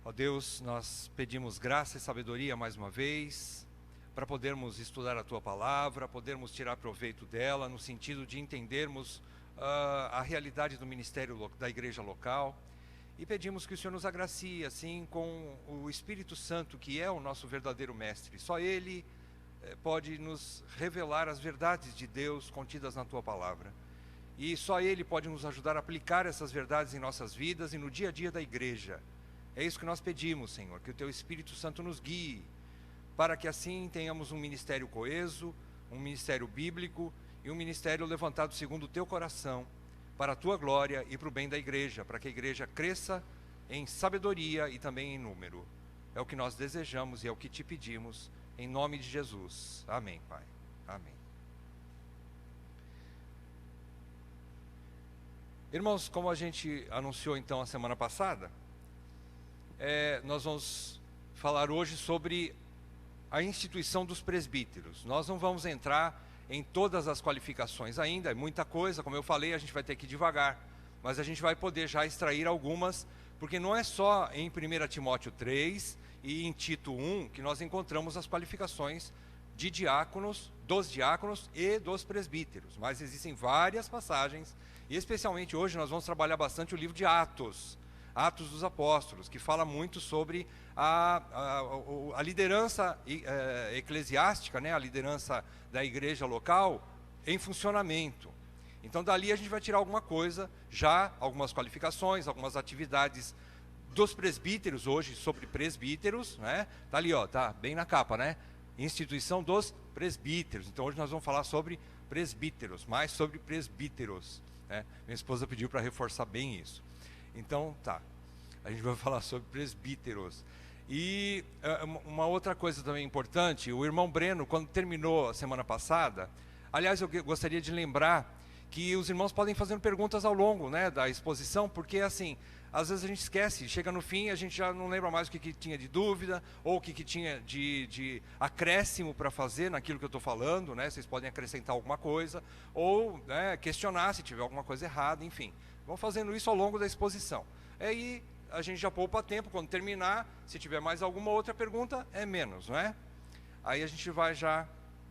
Ó Deus, nós pedimos graça e sabedoria mais uma vez, para podermos estudar a Tua Palavra, podermos tirar proveito dela, no sentido de entendermos a realidade do ministério da igreja local. E pedimos que o Senhor nos agracie, assim, com o Espírito Santo, que é o nosso verdadeiro mestre. Só Ele pode nos revelar as verdades de Deus contidas na Tua Palavra. E só Ele pode nos ajudar a aplicar essas verdades em nossas vidas e no dia a dia da igreja. É isso que nós pedimos, Senhor, que o Teu Espírito Santo nos guie, para que assim tenhamos um ministério coeso, um ministério bíblico e um ministério levantado segundo o Teu coração, para a Tua glória e para o bem da igreja, para que a igreja cresça em sabedoria e também em número. É o que nós desejamos e é o que Te pedimos, em nome de Jesus. Amém, Pai. Amém. Irmãos, como a gente anunciou então a semana passada, nós vamos falar hoje sobre a instituição dos presbíteros. Nós não vamos entrar em todas as qualificações ainda, é muita coisa, como eu falei, a gente vai ter que ir devagar, mas a gente vai poder já extrair algumas, porque não é só em 1 Timóteo 3 e em Tito 1 que nós encontramos as qualificações de diáconos, dos diáconos e dos presbíteros, mas existem várias passagens, e especialmente hoje nós vamos trabalhar bastante o livro de Atos dos Apóstolos, que fala muito sobre a liderança eclesiástica, né, a liderança da igreja local em funcionamento. Então dali a gente vai tirar alguma coisa, já algumas qualificações, algumas atividades dos presbíteros hoje, sobre presbíteros, né? Tá ali, ó, tá bem na capa, né? Instituição dos presbíteros. Então hoje nós vamos falar sobre presbíteros, mais sobre presbíteros, né? Minha esposa pediu para reforçar bem isso. Então, tá, a gente vai falar sobre presbíteros. E uma outra coisa também importante, o irmão Breno, quando terminou a semana passada, aliás, eu gostaria de lembrar que os irmãos podem fazer perguntas ao longo, né, da exposição, porque assim, às vezes a gente esquece, chega no fim, a gente já não lembra mais o que tinha de dúvida, ou o que tinha de acréscimo para fazer naquilo que eu estou falando, né, vocês podem acrescentar alguma coisa, ou questionar se tiver alguma coisa errada, enfim. Vamos fazendo isso ao longo da exposição. Aí a gente já poupa tempo, quando terminar, se tiver mais alguma outra pergunta, é menos, não é? Aí a gente vai já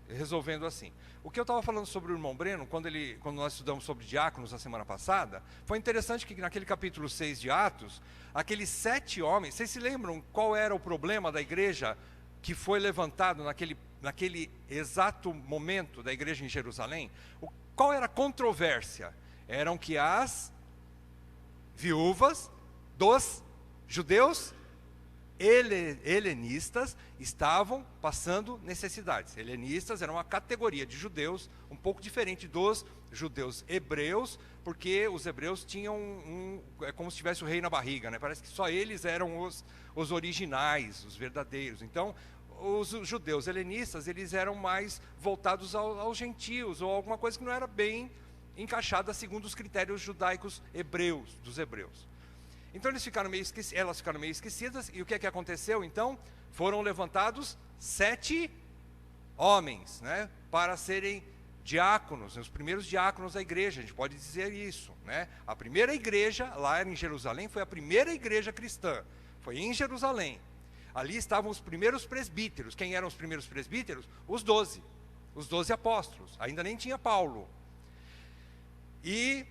resolvendo assim. O que eu estava falando sobre o irmão Breno, quando nós estudamos sobre diáconos na semana passada, foi interessante que naquele capítulo 6 de Atos, aqueles 7 homens, vocês se lembram qual era o problema da igreja que foi levantado naquele exato momento da igreja em Jerusalém? Qual era a controvérsia? Eram que as viúvas dos judeus helenistas estavam passando necessidades. Helenistas eram uma categoria de judeus um pouco diferente dos judeus hebreus, porque os hebreus tinham é como se tivesse o rei na barriga, né? Parece que só eles eram os originais, os verdadeiros. Então, os judeus helenistas, eles eram mais voltados aos gentios, ou alguma coisa que não era bem encaixada segundo os critérios judaicos dos hebreus. Então elas ficaram meio esquecidas, e o que é que aconteceu então? Foram levantados 7 homens, né, para serem diáconos, os primeiros diáconos da igreja, a gente pode dizer isso, né? A primeira igreja lá em Jerusalém foi a primeira igreja cristã, foi em Jerusalém. Ali estavam os primeiros presbíteros. Quem eram os primeiros presbíteros? Os 12 apóstolos, ainda nem tinha Paulo. E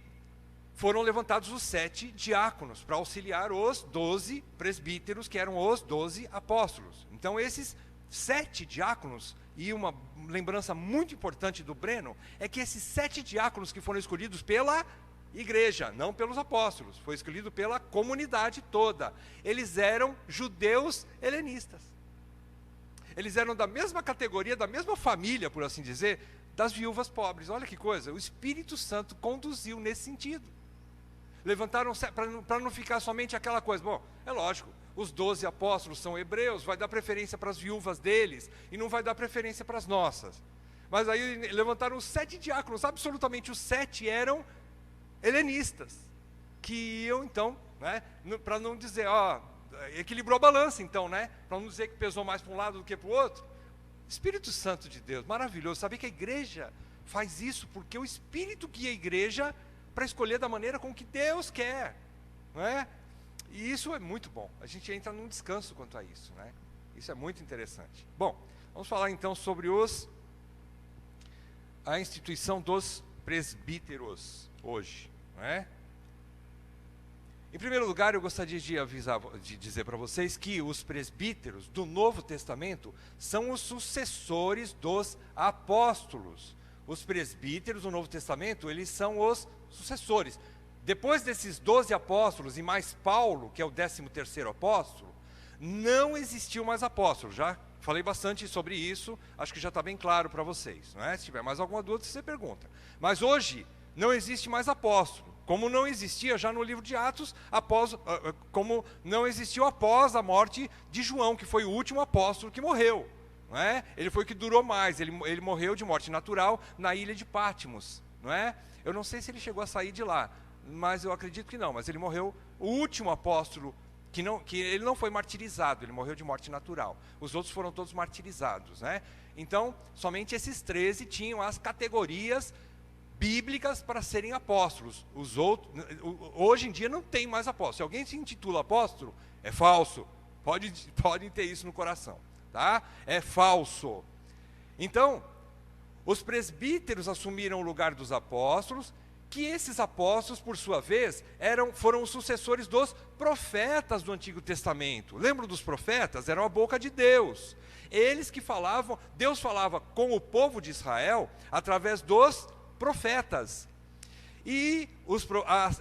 foram levantados os 7 diáconos para auxiliar os 12 presbíteros, que eram os 12 apóstolos. Então esses 7 diáconos, e uma lembrança muito importante do Breno, é que esses 7 diáconos que foram escolhidos pela igreja, não pelos apóstolos, foi escolhido pela comunidade toda. Eles eram judeus helenistas. Eles eram da mesma categoria, da mesma família, por assim dizer, das viúvas pobres. Olha que coisa, o Espírito Santo conduziu nesse sentido. Levantaram para não ficar somente aquela coisa, bom, é lógico, os 12 apóstolos são hebreus, vai dar preferência para as viúvas deles, e não vai dar preferência para as nossas. Mas aí levantaram os 7 diáconos, absolutamente os 7 eram helenistas, que iam então, né, para não dizer, equilibrou a balança então, né, para não dizer que pesou mais para um lado do que para o outro. Espírito Santo de Deus, maravilhoso. Sabia que a igreja faz isso porque o Espírito guia a igreja para escolher da maneira com que Deus quer, não é? E isso é muito bom. A gente entra num descanso quanto a isso, né? Isso é muito interessante. Bom, vamos falar então sobre a instituição dos presbíteros hoje, não é? Em primeiro lugar, eu gostaria de dizer para vocês que os presbíteros do Novo Testamento são os sucessores dos apóstolos. Os presbíteros do Novo Testamento, eles são os sucessores. Depois desses 12 apóstolos e mais Paulo, que é o 13º apóstolo, não existiu mais apóstolo. Já falei bastante sobre isso, acho que já está bem claro para vocês, não é? Se tiver mais alguma dúvida, você pergunta. Mas hoje não existe mais apóstolo, como não existia já no livro de Atos, como não existiu após a morte de João, que foi o último apóstolo que morreu. Não é? Ele foi o que durou mais, ele morreu de morte natural na ilha de Patmos. Não é? Eu não sei se ele chegou a sair de lá, mas eu acredito que não. Mas ele morreu, o último apóstolo, que ele não foi martirizado, ele morreu de morte natural. Os outros foram todos martirizados. Né? Então, somente esses 13 tinham as categorias bíblicas para serem apóstolos. Os outros, hoje em dia não tem mais apóstolo. Se alguém se intitula apóstolo, é falso. Podem ter isso no coração, tá? É falso. Então, os presbíteros assumiram o lugar dos apóstolos, que esses apóstolos, por sua vez, foram os sucessores dos profetas do Antigo Testamento. Lembram dos profetas? Eram a boca de Deus. Eles que falavam, Deus falava com o povo de Israel através dos profetas. E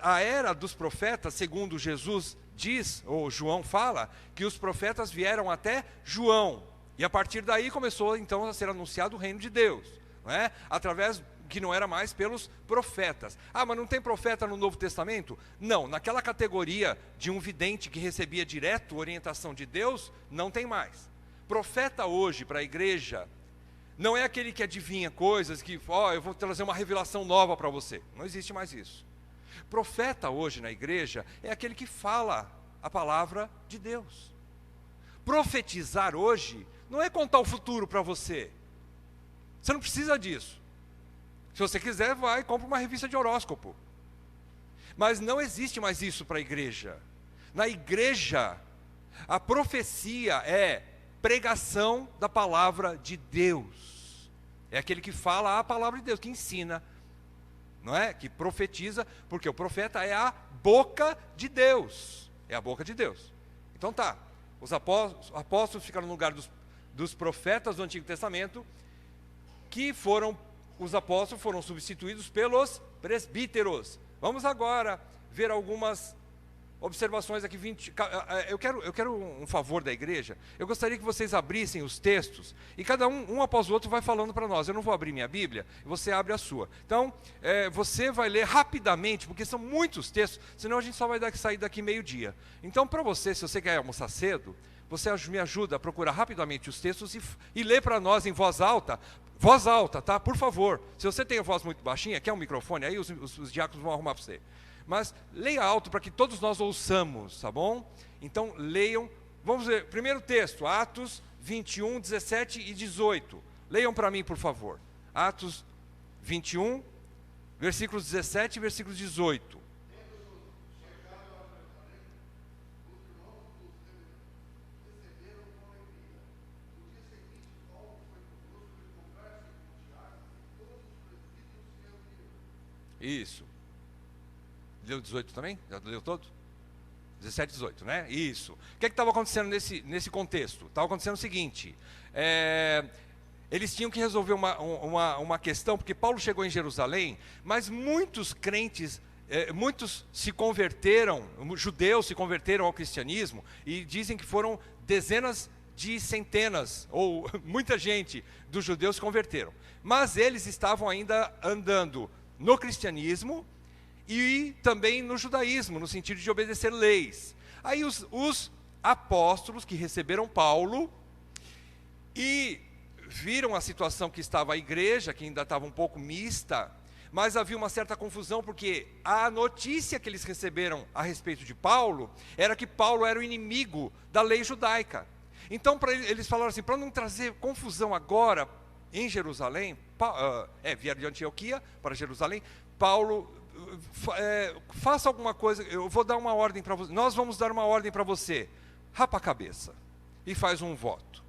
a era dos profetas, segundo Jesus diz, ou João fala, que os profetas vieram até João. E a partir daí começou então a ser anunciado o reino de Deus, não é? Através que não era mais pelos profetas. Ah, mas não tem profeta no Novo Testamento? Não, naquela categoria de um vidente que recebia direto orientação de Deus, não tem mais. Profeta hoje para a igreja não é aquele que adivinha coisas, que, eu vou trazer uma revelação nova para você. Não existe mais isso. Profeta hoje na igreja é aquele que fala a palavra de Deus. Profetizar hoje não é contar o futuro para você. Você não precisa disso. Se você quiser, vai e compra uma revista de horóscopo. Mas não existe mais isso para a igreja. Na igreja, a profecia é pregação da palavra de Deus. É aquele que fala a palavra de Deus, que ensina, não é? Que profetiza, porque o profeta é a boca de Deus. É a boca de Deus. Então tá, os apóstolos ficaram no lugar dos profetas do Antigo Testamento, os apóstolos foram substituídos pelos presbíteros. Vamos agora ver algumas observações aqui. Eu quero um favor da igreja. Eu gostaria que vocês abrissem os textos e cada um após o outro vai falando para nós. Eu não vou abrir minha Bíblia, você abre a sua. Então, você vai ler rapidamente, porque são muitos textos, senão a gente só vai sair daqui meio-dia. Então, para você, se você quer almoçar cedo, você me ajuda a procurar rapidamente os textos e ler para nós em voz alta, tá? Por favor. Se você tem a voz muito baixinha, quer um microfone aí, os diáconos vão arrumar para você. Mas leia alto para que todos nós ouçamos, tá bom? Então leiam, vamos ver, primeiro texto, Atos 21, 17 e 18. Leiam para mim, por favor. Atos 21, versículos 17 e versículos 18. Isso. Leu 18 também? Já leu todo? 17 e 18, né? Isso. O que estava acontecendo nesse contexto? Estava acontecendo o seguinte, eles tinham que resolver uma questão, porque Paulo chegou em Jerusalém, mas muitos crentes, muitos se converteram, judeus se converteram ao cristianismo, e dizem que foram dezenas de centenas, ou muita gente dos judeus se converteram. Mas eles estavam ainda andando no cristianismo, e também no judaísmo, no sentido de obedecer leis. Aí os apóstolos que receberam Paulo e viram a situação que estava a igreja, que ainda estava um pouco mista, mas havia uma certa confusão, porque a notícia que eles receberam a respeito de Paulo era que Paulo era o inimigo da lei judaica. Então eles falaram assim, para não trazer confusão agora em Jerusalém, vieram de Antioquia para Jerusalém, Paulo faça alguma coisa, eu vou dar uma ordem para você, nós vamos dar uma ordem para você, rapa a cabeça e faz um voto,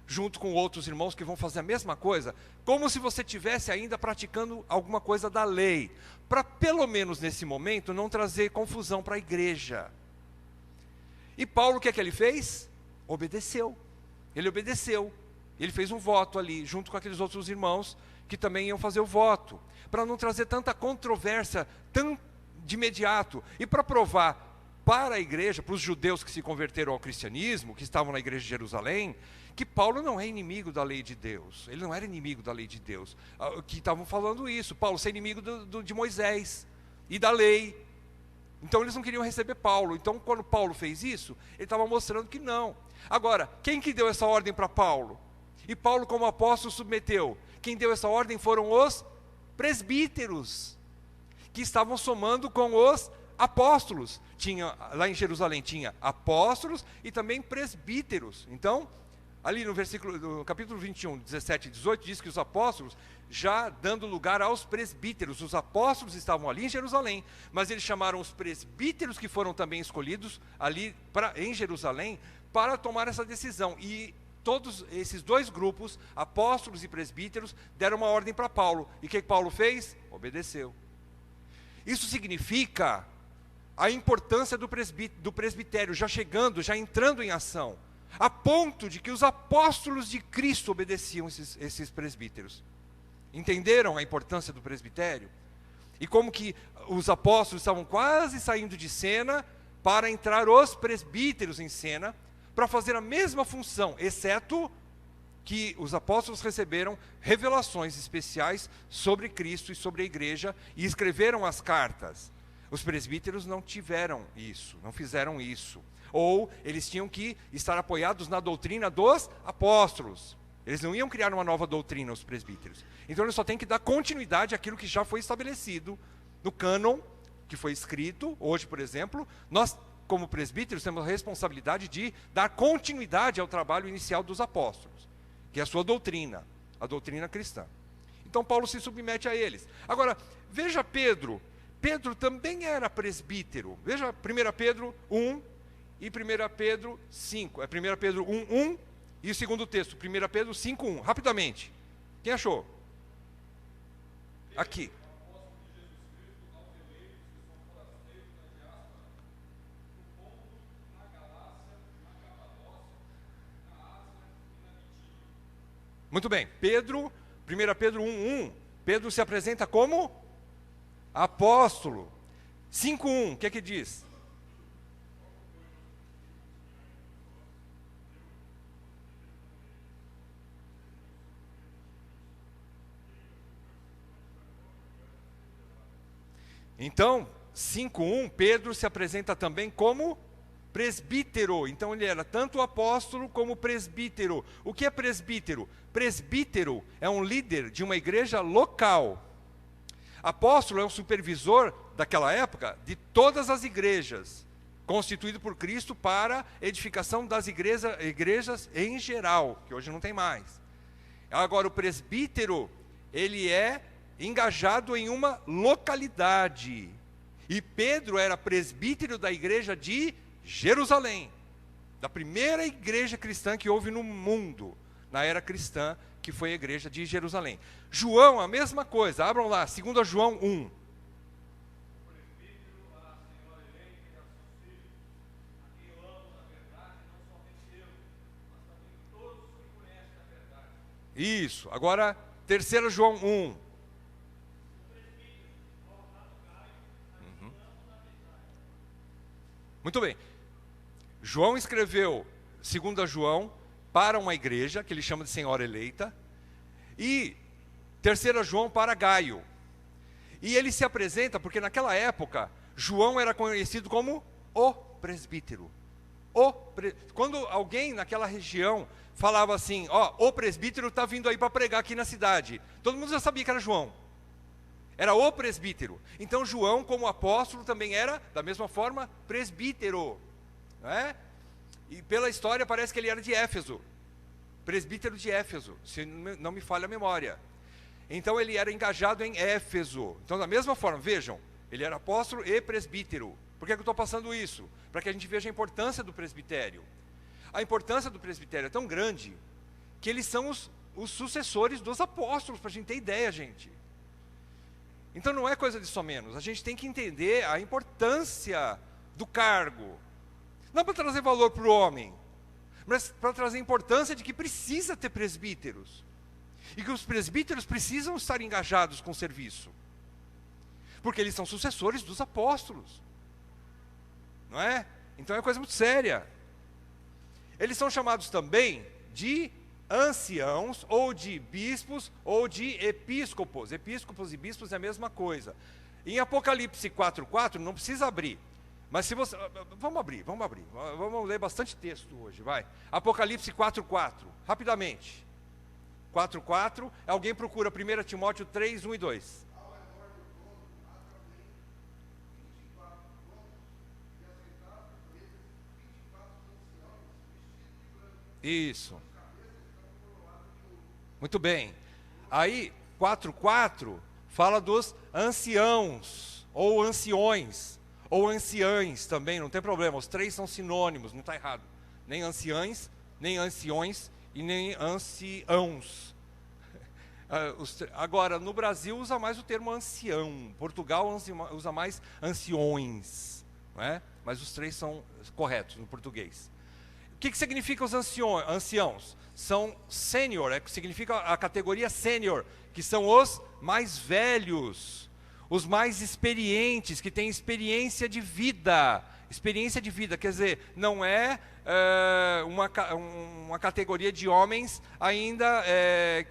junto com outros irmãos que vão fazer a mesma coisa, como se você estivesse ainda praticando alguma coisa da lei, para pelo menos nesse momento não trazer confusão para a igreja. E Paulo, o que é que ele fez? Obedeceu. Ele obedeceu. Ele fez um voto ali, junto com aqueles outros irmãos que também iam fazer o voto, para não trazer tanta controvérsia tão de imediato, e para provar para a igreja, para os judeus que se converteram ao cristianismo, que estavam na igreja de Jerusalém, que Paulo não é inimigo da lei de Deus. Ele não era inimigo da lei de Deus. Que estavam falando isso, Paulo ser inimigo de Moisés e da lei. Então eles não queriam receber Paulo. Então quando Paulo fez isso, ele estava mostrando que não. Agora, quem que deu essa ordem para Paulo? E Paulo, como apóstolo, submeteu. Quem deu essa ordem foram os presbíteros, que estavam somando com os apóstolos. Lá em Jerusalém tinha apóstolos e também presbíteros. Então, ali no capítulo 21, 17 e 18, diz que os apóstolos, já dando lugar aos presbíteros, os apóstolos estavam ali em Jerusalém, mas eles chamaram os presbíteros, que foram também escolhidos ali em Jerusalém, para tomar essa decisão. E todos esses dois grupos, apóstolos e presbíteros, deram uma ordem para Paulo. E o que Paulo fez? Obedeceu. Isso significa a importância do presbitério, já chegando, já entrando em ação, a ponto de que os apóstolos de Cristo obedeciam esses presbíteros. Entenderam a importância do presbitério? E como que os apóstolos estavam quase saindo de cena, para entrar os presbíteros em cena, para fazer a mesma função, exceto que os apóstolos receberam revelações especiais sobre Cristo e sobre a igreja, e escreveram as cartas. Os presbíteros não tiveram isso, não fizeram isso. Ou eles tinham que estar apoiados na doutrina dos apóstolos. Eles não iam criar uma nova doutrina, os presbíteros. Então eles só têm que dar continuidade àquilo que já foi estabelecido no cânon, que foi escrito. Hoje, por exemplo, nós, como presbíteros, temos a responsabilidade de dar continuidade ao trabalho inicial dos apóstolos, que é a sua doutrina, a doutrina cristã. Então Paulo se submete a eles. Agora, veja Pedro. Pedro também era presbítero. Veja 1 Pedro 1 e 1 Pedro 5. É 1 Pedro 1, 1 e o segundo texto, 1 Pedro 5, 1. Rapidamente. Quem achou? Aqui. Muito bem. 1 Pedro 1, 1. Pedro se apresenta como apóstolo. 5:1, o que é que diz? Então, 5:1, Pedro se apresenta também como presbítero. Então ele era tanto apóstolo como presbítero. O que é presbítero? Presbítero é um líder de uma igreja local. Apóstolo é um supervisor daquela época de todas as igrejas, constituído por Cristo para edificação das igrejas em geral, que hoje não tem mais. Agora o presbítero, ele é engajado em uma localidade. E Pedro era presbítero da igreja de Jerusalém, da primeira igreja cristã que houve no mundo, na era cristã, que foi a igreja de Jerusalém. João, a mesma coisa, abram lá, 2 João 1. Isso, agora 3 João 1. Muito bem. João escreveu 2 João para uma igreja, que ele chama de Senhora Eleita, e 3 João para Gaio. E ele se apresenta, porque naquela época, João era conhecido como o presbítero. Quando alguém naquela região falava assim, o presbítero está vindo aí para pregar aqui na cidade, todo mundo já sabia que era João. Era o presbítero. Então João, como apóstolo, também era, da mesma forma, presbítero. Não é? E pela história parece que ele era de Éfeso. Presbítero de Éfeso, se não me falha a memória. Então ele era engajado em Éfeso. Então da mesma forma, vejam, Ele era apóstolo e presbítero. Por que eu estou passando isso? Para que a gente veja a importância do presbitério. A importância do presbitério é tão grande que eles são os sucessores dos apóstolos, para a gente ter ideia, gente. Então não é coisa de só menos. A gente tem que entender a importância do cargo. Não para trazer valor para o homem, mas para trazer a importância de que precisa ter presbíteros. E que os presbíteros precisam estar engajados com o serviço. Porque eles são sucessores dos apóstolos. Não é? Então é coisa muito séria. Eles são chamados também de anciãos, ou de bispos, ou de episcopos. Episcopos e bispos é a mesma coisa. Em Apocalipse 4:4, não precisa abrir. Mas se você... Vamos abrir. Vamos ler bastante texto hoje, vai. Apocalipse 4:4, rapidamente. 4:4, alguém procura 1 Timóteo 3, 1 e 2. Isso. Muito bem. Aí, 4:4 fala dos anciãos, ou anciões, ou anciães também, não tem problema. Os três são sinônimos, não está errado. Nem anciães, nem anciões e nem anciãos. Agora, no Brasil usa mais o termo ancião. Portugal usa mais anciões, não é? Mas os três são corretos no português. O que significa os anciãos? São sênior, significa a categoria sênior, que são os mais velhos, os mais experientes, que têm experiência de vida. Experiência de vida, quer dizer, não é uma categoria de homens ainda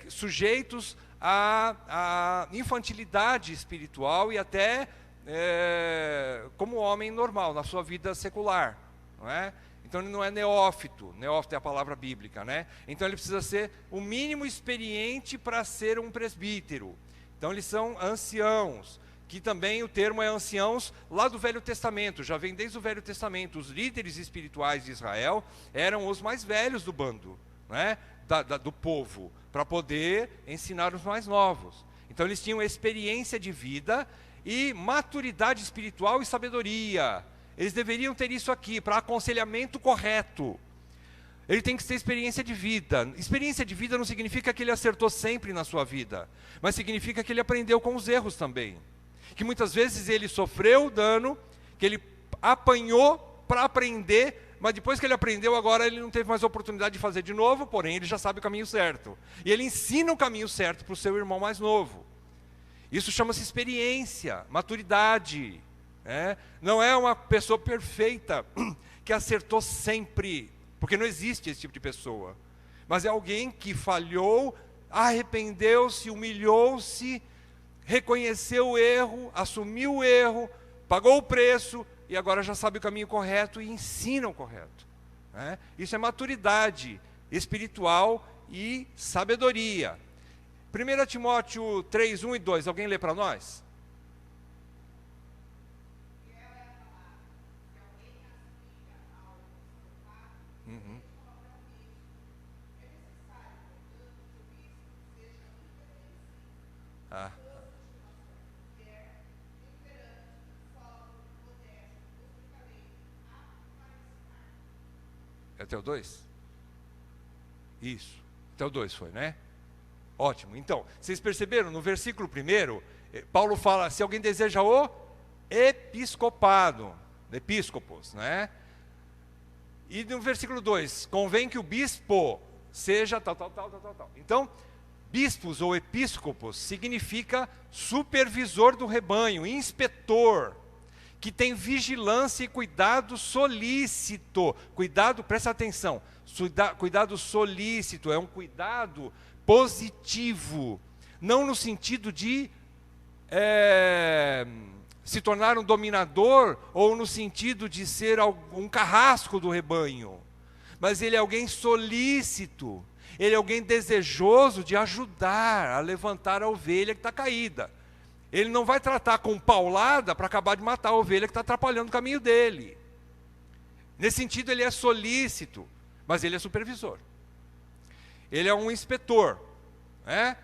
sujeitos à infantilidade espiritual e até como homem normal, na sua vida secular, não é? Então ele não é neófito, neófito é a palavra bíblica, né? Então ele precisa ser o mínimo experiente para ser um presbítero. Então eles são anciãos, que também o termo é anciãos lá do Velho Testamento, já vem desde o Velho Testamento. Os líderes espirituais de Israel eram os mais velhos do bando, né? Do povo, para poder ensinar os mais novos. Então eles tinham experiência de vida e maturidade espiritual e sabedoria. Eles deveriam ter isso aqui, para aconselhamento correto. Ele tem que ter experiência de vida. Experiência de vida não significa que ele acertou sempre na sua vida, mas significa que ele aprendeu com os erros também. Que muitas vezes ele sofreu dano, que ele apanhou para aprender, mas depois que ele aprendeu, agora ele não teve mais oportunidade de fazer de novo, porém ele já sabe o caminho certo. E ele ensina o caminho certo para o seu irmão mais novo. Isso chama-se experiência, maturidade. Não é uma pessoa perfeita que acertou sempre, porque não existe esse tipo de pessoa, mas é alguém que falhou, arrependeu-se, humilhou-se, reconheceu o erro, assumiu o erro, pagou o preço e agora já sabe o caminho correto e ensina o correto. Isso é maturidade espiritual e sabedoria. 1 Timóteo 3, 1 e 2, alguém lê para nós? É até o 2? Isso, até o 2 foi, né? Ótimo, então, vocês perceberam, no versículo 1, Paulo fala, se alguém deseja o episcopado, episcopos, né? E no versículo 2, convém que o bispo seja tal. Então, bispos ou episcopos significa supervisor do rebanho, inspetor, que tem vigilância e cuidado solícito. Cuidado, presta atenção, cuidado solícito, é um cuidado positivo, não no sentido de se tornar um dominador, ou no sentido de ser um carrasco do rebanho, mas ele é alguém solícito, ele é alguém desejoso de ajudar a levantar a ovelha que está caída. Ele não vai tratar com paulada para acabar de matar a ovelha que está atrapalhando o caminho dele. Nesse sentido ele é solícito, mas ele é supervisor. Ele é um inspetor, né?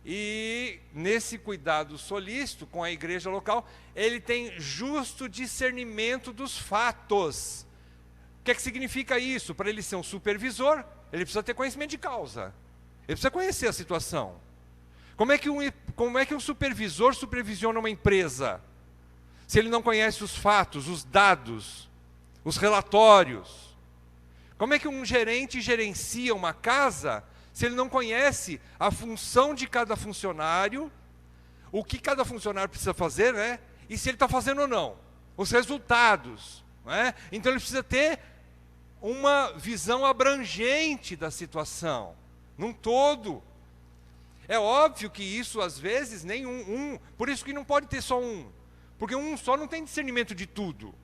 E nesse cuidado solícito com a igreja local, ele tem justo discernimento dos fatos. O que é que significa isso? Para ele ser um supervisor, ele precisa ter conhecimento de causa. Ele precisa conhecer a situação. Como é que um supervisor supervisiona uma empresa? Se ele não conhece os fatos, os dados, os relatórios. Como é que um gerente gerencia uma casa se ele não conhece a função de cada funcionário, o que cada funcionário precisa fazer, né? E se ele está fazendo ou não, os resultados, né? Então ele precisa ter uma visão abrangente da situação, num todo. É óbvio que isso às vezes por isso que não pode ter só um, porque um só não tem discernimento de tudo.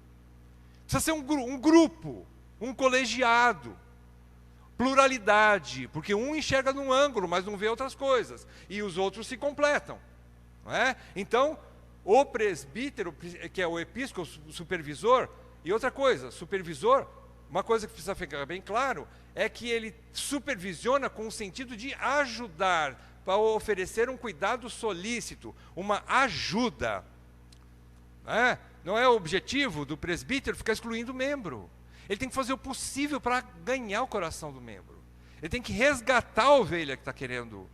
Precisa ser um grupo, um colegiado. Pluralidade, porque um enxerga num ângulo, mas não vê outras coisas, e os outros se completam, não é? Então, o presbítero, que é o episcopo, o supervisor, e outra coisa, supervisor, uma coisa que precisa ficar bem claro, é que ele supervisiona com o sentido de ajudar, para oferecer um cuidado solícito, uma ajuda, não é? Não é o objetivo do presbítero ficar excluindo o membro. Ele tem que fazer o possível para ganhar o coração do membro. Ele tem que resgatar a ovelha que está querendo,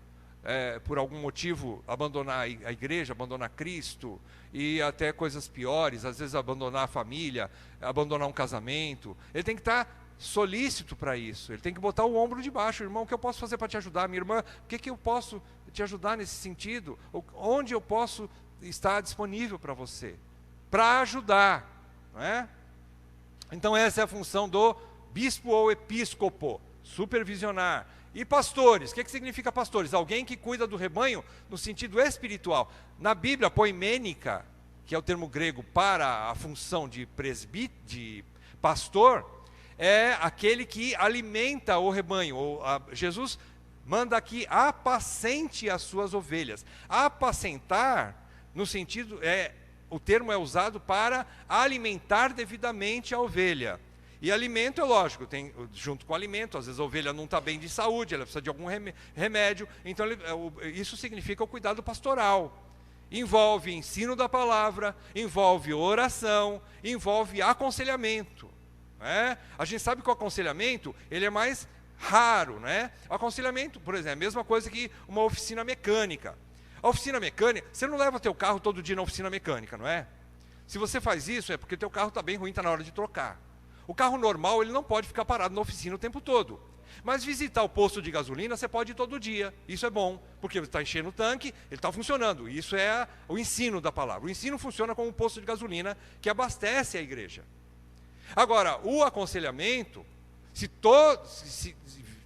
por algum motivo, abandonar a igreja, abandonar Cristo, e até coisas piores, às vezes abandonar a família, abandonar um casamento. Ele tem que estar solícito para isso. Ele tem que botar o ombro de baixo. Irmão, o que eu posso fazer para te ajudar? Minha irmã, o que eu posso te ajudar nesse sentido? Onde eu posso estar disponível para você? Para ajudar, não é? Então essa é a função do bispo ou episcopo, supervisionar. E pastores, o que significa pastores? Alguém que cuida do rebanho no sentido espiritual. Na Bíblia, poimênica, que é o termo grego para a função de pastor, é aquele que alimenta o rebanho. Jesus manda aqui, apacente as suas ovelhas. Apacentar, no sentido, o termo é usado para alimentar devidamente a ovelha. E alimento é lógico, tem junto com alimento, às vezes a ovelha não está bem de saúde, ela precisa de algum remédio, então isso significa o cuidado pastoral. Envolve ensino da palavra, envolve oração, envolve aconselhamento. Né? A gente sabe que o aconselhamento, ele é mais raro. Né? O aconselhamento, por exemplo, é a mesma coisa que uma oficina mecânica. A oficina mecânica, você não leva teu carro todo dia na oficina mecânica, não é? Se você faz isso, é porque teu carro está bem ruim, está na hora de trocar. O carro normal, ele não pode ficar parado na oficina o tempo todo. Mas visitar o posto de gasolina, você pode ir todo dia. Isso é bom, porque você está enchendo o tanque, ele está funcionando. Isso é o ensino da palavra. O ensino funciona como um posto de gasolina que abastece a igreja. Agora, o aconselhamento, se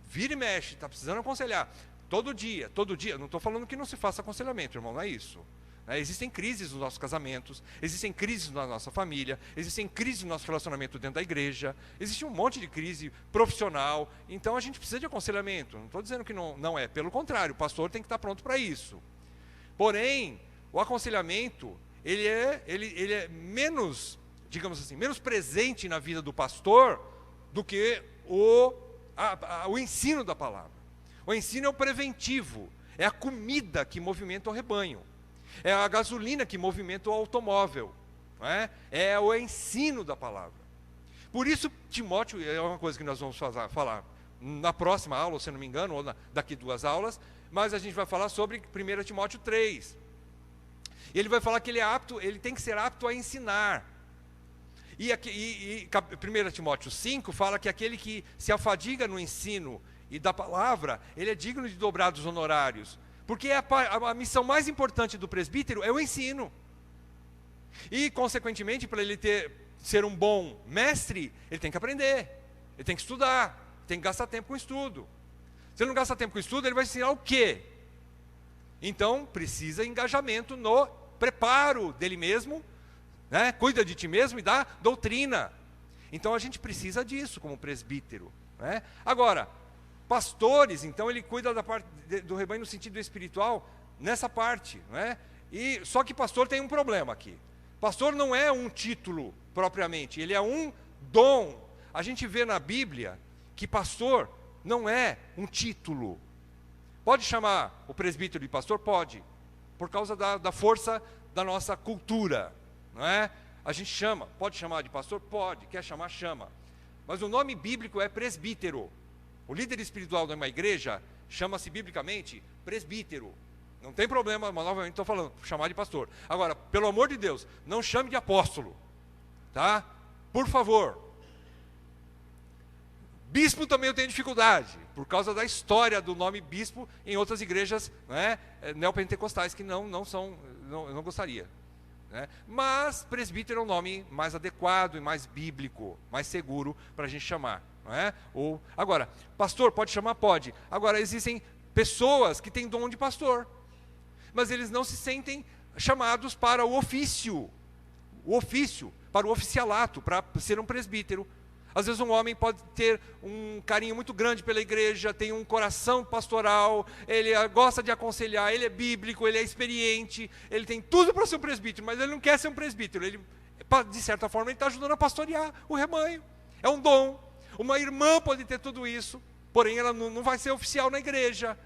vira e mexe, está precisando aconselhar, todo dia, não estou falando que não se faça aconselhamento, irmão, não é isso. Existem crises nos nossos casamentos, existem crises na nossa família, existem crises no nosso relacionamento dentro da igreja, existe um monte de crise profissional, então a gente precisa de aconselhamento. Não estou dizendo que não é, pelo contrário, o pastor tem que estar pronto para isso. Porém, o aconselhamento, ele é menos, digamos assim, menos presente na vida do pastor do que o ensino da palavra. O ensino é o preventivo, é a comida que movimenta o rebanho, é a gasolina que movimenta o automóvel, não é? É o ensino da palavra. Por isso, Timóteo, é uma coisa que nós vamos falar na próxima aula, se não me engano, ou daqui 2 aulas, mas a gente vai falar sobre 1 Timóteo 3. E ele vai falar que ele tem que ser apto a ensinar. E 1 Timóteo 5 fala que aquele que se afadiga no ensino e da palavra, ele é digno de dobrados honorários. Porque a missão mais importante do presbítero é o ensino. E, consequentemente, para ele ser um bom mestre, ele tem que aprender, ele tem que estudar, tem que gastar tempo com estudo. Se ele não gasta tempo com estudo, ele vai ensinar o quê? Então, precisa engajamento no preparo dele mesmo, né? Cuida de ti mesmo e da doutrina. Então, a gente precisa disso como presbítero. Né? Agora, pastores, então ele cuida da parte do rebanho no sentido espiritual, nessa parte, não é? Só que pastor tem um problema aqui. Pastor não é um título propriamente, ele é um dom. A gente vê na Bíblia que pastor não é um título. Pode chamar o presbítero de pastor? Pode, por causa da força da nossa cultura, não é? A gente chama, pode chamar de pastor? Pode, quer chamar, chama. Mas o nome bíblico é presbítero. O líder espiritual de uma igreja chama-se biblicamente presbítero. Não tem problema, mas novamente estou falando, chamar de pastor. Agora, pelo amor de Deus, não chame de apóstolo, tá? Por favor. Bispo também eu tenho dificuldade, por causa da história do nome bispo em outras igrejas, né, neopentecostais, que não são, eu não gostaria. Né? Mas presbítero é um nome mais adequado e mais bíblico, mais seguro para a gente chamar. Não é? Agora, pastor, pode chamar? Pode. Agora, existem pessoas que têm dom de pastor, mas eles não se sentem chamados para o ofício, para o oficialato, para ser um presbítero. Às vezes um homem pode ter um carinho muito grande pela igreja, tem um coração pastoral, ele gosta de aconselhar, ele é bíblico, ele é experiente, ele tem tudo para ser um presbítero, mas ele não quer ser um presbítero. Ele, de certa forma, ele está ajudando a pastorear o rebanho. É um dom. Uma irmã pode ter tudo isso, porém ela não vai ser oficial na igreja.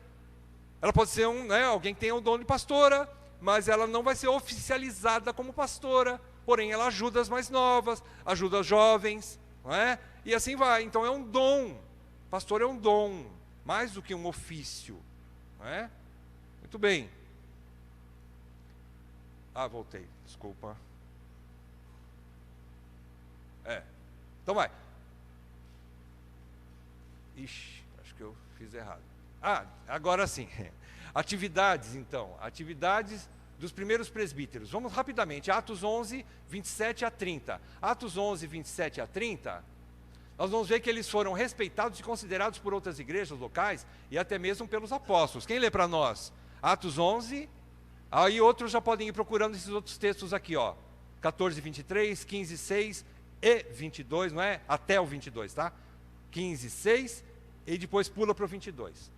Ela pode ser alguém que tenha o dom de pastora, mas ela não vai ser oficializada como pastora, porém ela ajuda as mais novas, ajuda os jovens. Não é? E assim vai. Então é um dom. Pastor é um dom, mais do que um ofício. Não é? Muito bem. Voltei, desculpa. Então vai. Ixi, acho que eu fiz errado. Agora sim. Atividades, então. Atividades dos primeiros presbíteros. Vamos rapidamente, Atos 11, 27 a 30. Atos 11, 27 a 30, nós vamos ver que eles foram respeitados e considerados por outras igrejas locais e até mesmo pelos apóstolos. Quem lê para nós? Atos 11, aí outros já podem ir procurando esses outros textos aqui, ó. 14, 23, 15, 6 e 22, não é? Até o 22, tá? 15, 6 e depois pula para o 22.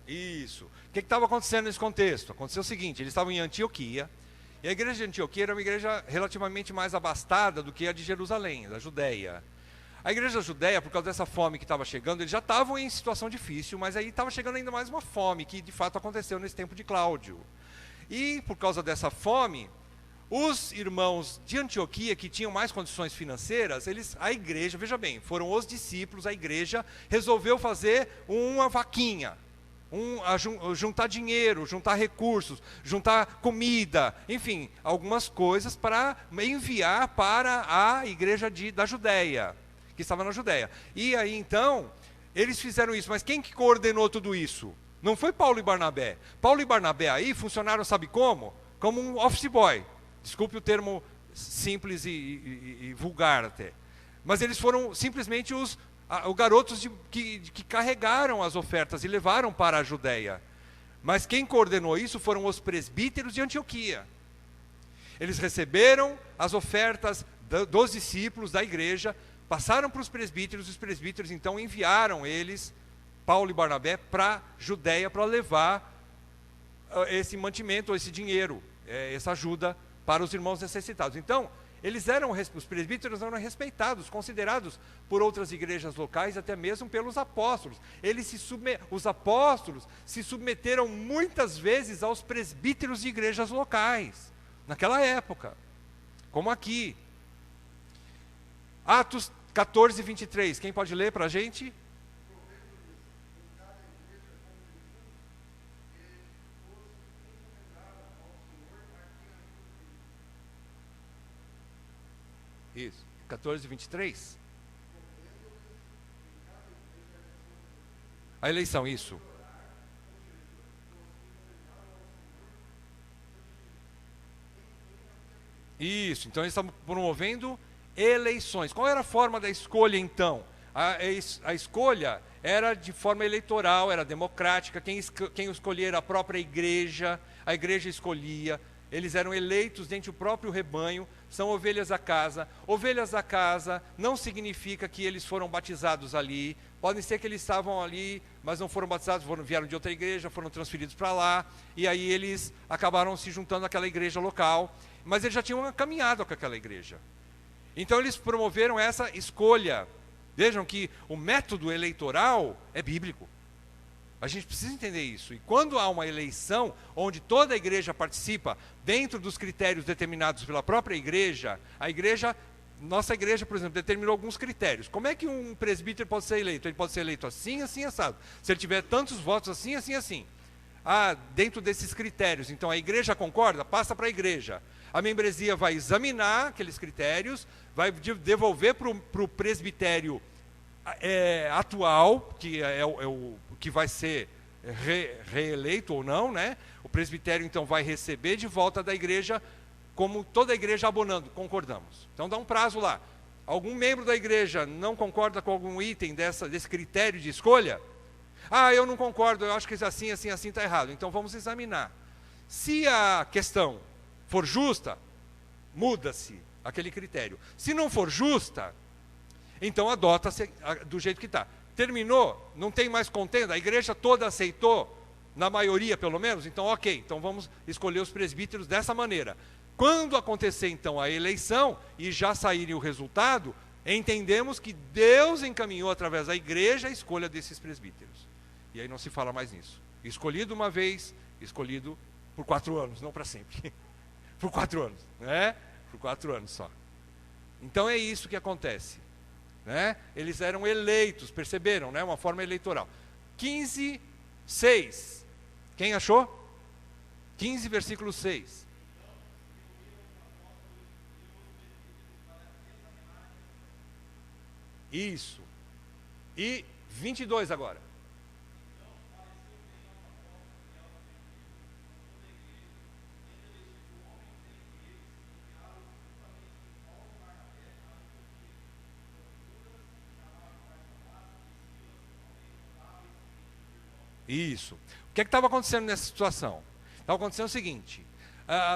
Isso. O que estava acontecendo nesse contexto? Aconteceu o seguinte, eles estavam em Antioquia, e a igreja de Antioquia era uma igreja relativamente mais abastada do que a de Jerusalém, da Judéia. A igreja da Judéia, por causa dessa fome que estava chegando, eles já estavam em situação difícil, mas aí estava chegando ainda mais uma fome, que de fato aconteceu nesse tempo de Cláudio. E por causa dessa fome, os irmãos de Antioquia, que tinham mais condições financeiras, a igreja, veja bem, foram os discípulos, a igreja resolveu fazer uma vaquinha. Juntar dinheiro, juntar recursos, juntar comida, enfim, algumas coisas para enviar para a igreja da Judéia, que estava na Judéia. E aí então, eles fizeram isso, mas quem que coordenou tudo isso? Não foi Paulo e Barnabé. Paulo e Barnabé aí funcionaram, sabe como? Como um office boy. Desculpe o termo simples e vulgar até. Mas eles foram simplesmente os garotos que carregaram as ofertas e levaram para a Judéia. Mas quem coordenou isso foram os presbíteros de Antioquia. Eles receberam as ofertas dos discípulos da igreja, passaram para os presbíteros então enviaram eles, Paulo e Barnabé, para a Judéia para levar esse mantimento, esse dinheiro, essa ajuda para os irmãos necessitados. Então, os presbíteros eram respeitados, considerados por outras igrejas locais, até mesmo pelos apóstolos. Os apóstolos se submeteram muitas vezes aos presbíteros de igrejas locais, naquela época, como aqui. Atos 14, 23, quem pode ler para a gente? Isso, 14, 23. A eleição, isso. Isso, então eles estavam promovendo eleições. Qual era a forma da escolha, então? A escolha era de forma eleitoral, era democrática. Quem escolhia era a própria igreja, a igreja escolhia. Eles eram eleitos dentro do próprio rebanho, são ovelhas da casa. Ovelhas da casa não significa que eles foram batizados ali. Podem ser que eles estavam ali, mas não foram batizados, vieram de outra igreja, foram transferidos para lá, e aí eles acabaram se juntando àquela igreja local. Mas eles já tinham caminhado com aquela igreja. Então eles promoveram essa escolha. Vejam que o método eleitoral é bíblico. A gente precisa entender isso. E quando há uma eleição, onde toda a igreja participa, dentro dos critérios determinados pela própria igreja, nossa igreja, por exemplo, determinou alguns critérios. Como é que um presbítero pode ser eleito? Ele pode ser eleito assim, assim, assado. Se ele tiver tantos votos assim, assim, assim. Dentro desses critérios. Então a igreja concorda? Passa para a igreja. A membresia vai examinar aqueles critérios, vai devolver para o presbitério atual, que é o que vai ser reeleito ou não, né? O presbitério então vai receber de volta da igreja, como toda a igreja abonando, concordamos. Então dá um prazo lá. Algum membro da igreja não concorda com algum item desse critério de escolha? Eu não concordo, eu acho que assim, assim, assim está errado. Então vamos examinar. Se a questão for justa, muda-se aquele critério. Se não for justa, então adota-se do jeito que está. Terminou, não tem mais contenda, a igreja toda aceitou, na maioria pelo menos, então ok, então vamos escolher os presbíteros dessa maneira. Quando acontecer então a eleição e já sair o resultado, entendemos que Deus encaminhou através da igreja a escolha desses presbíteros. E aí não se fala mais nisso. Escolhido uma vez, escolhido por 4 anos, não para sempre. Por 4 anos, né? Por 4 anos só. Então é isso que acontece. Né? Eles eram eleitos, perceberam, né? Uma forma eleitoral. 15, 6. Quem achou? 15, versículo 6. Isso. E 22 agora. Isso. O que estava acontecendo nessa situação? Estava acontecendo o seguinte,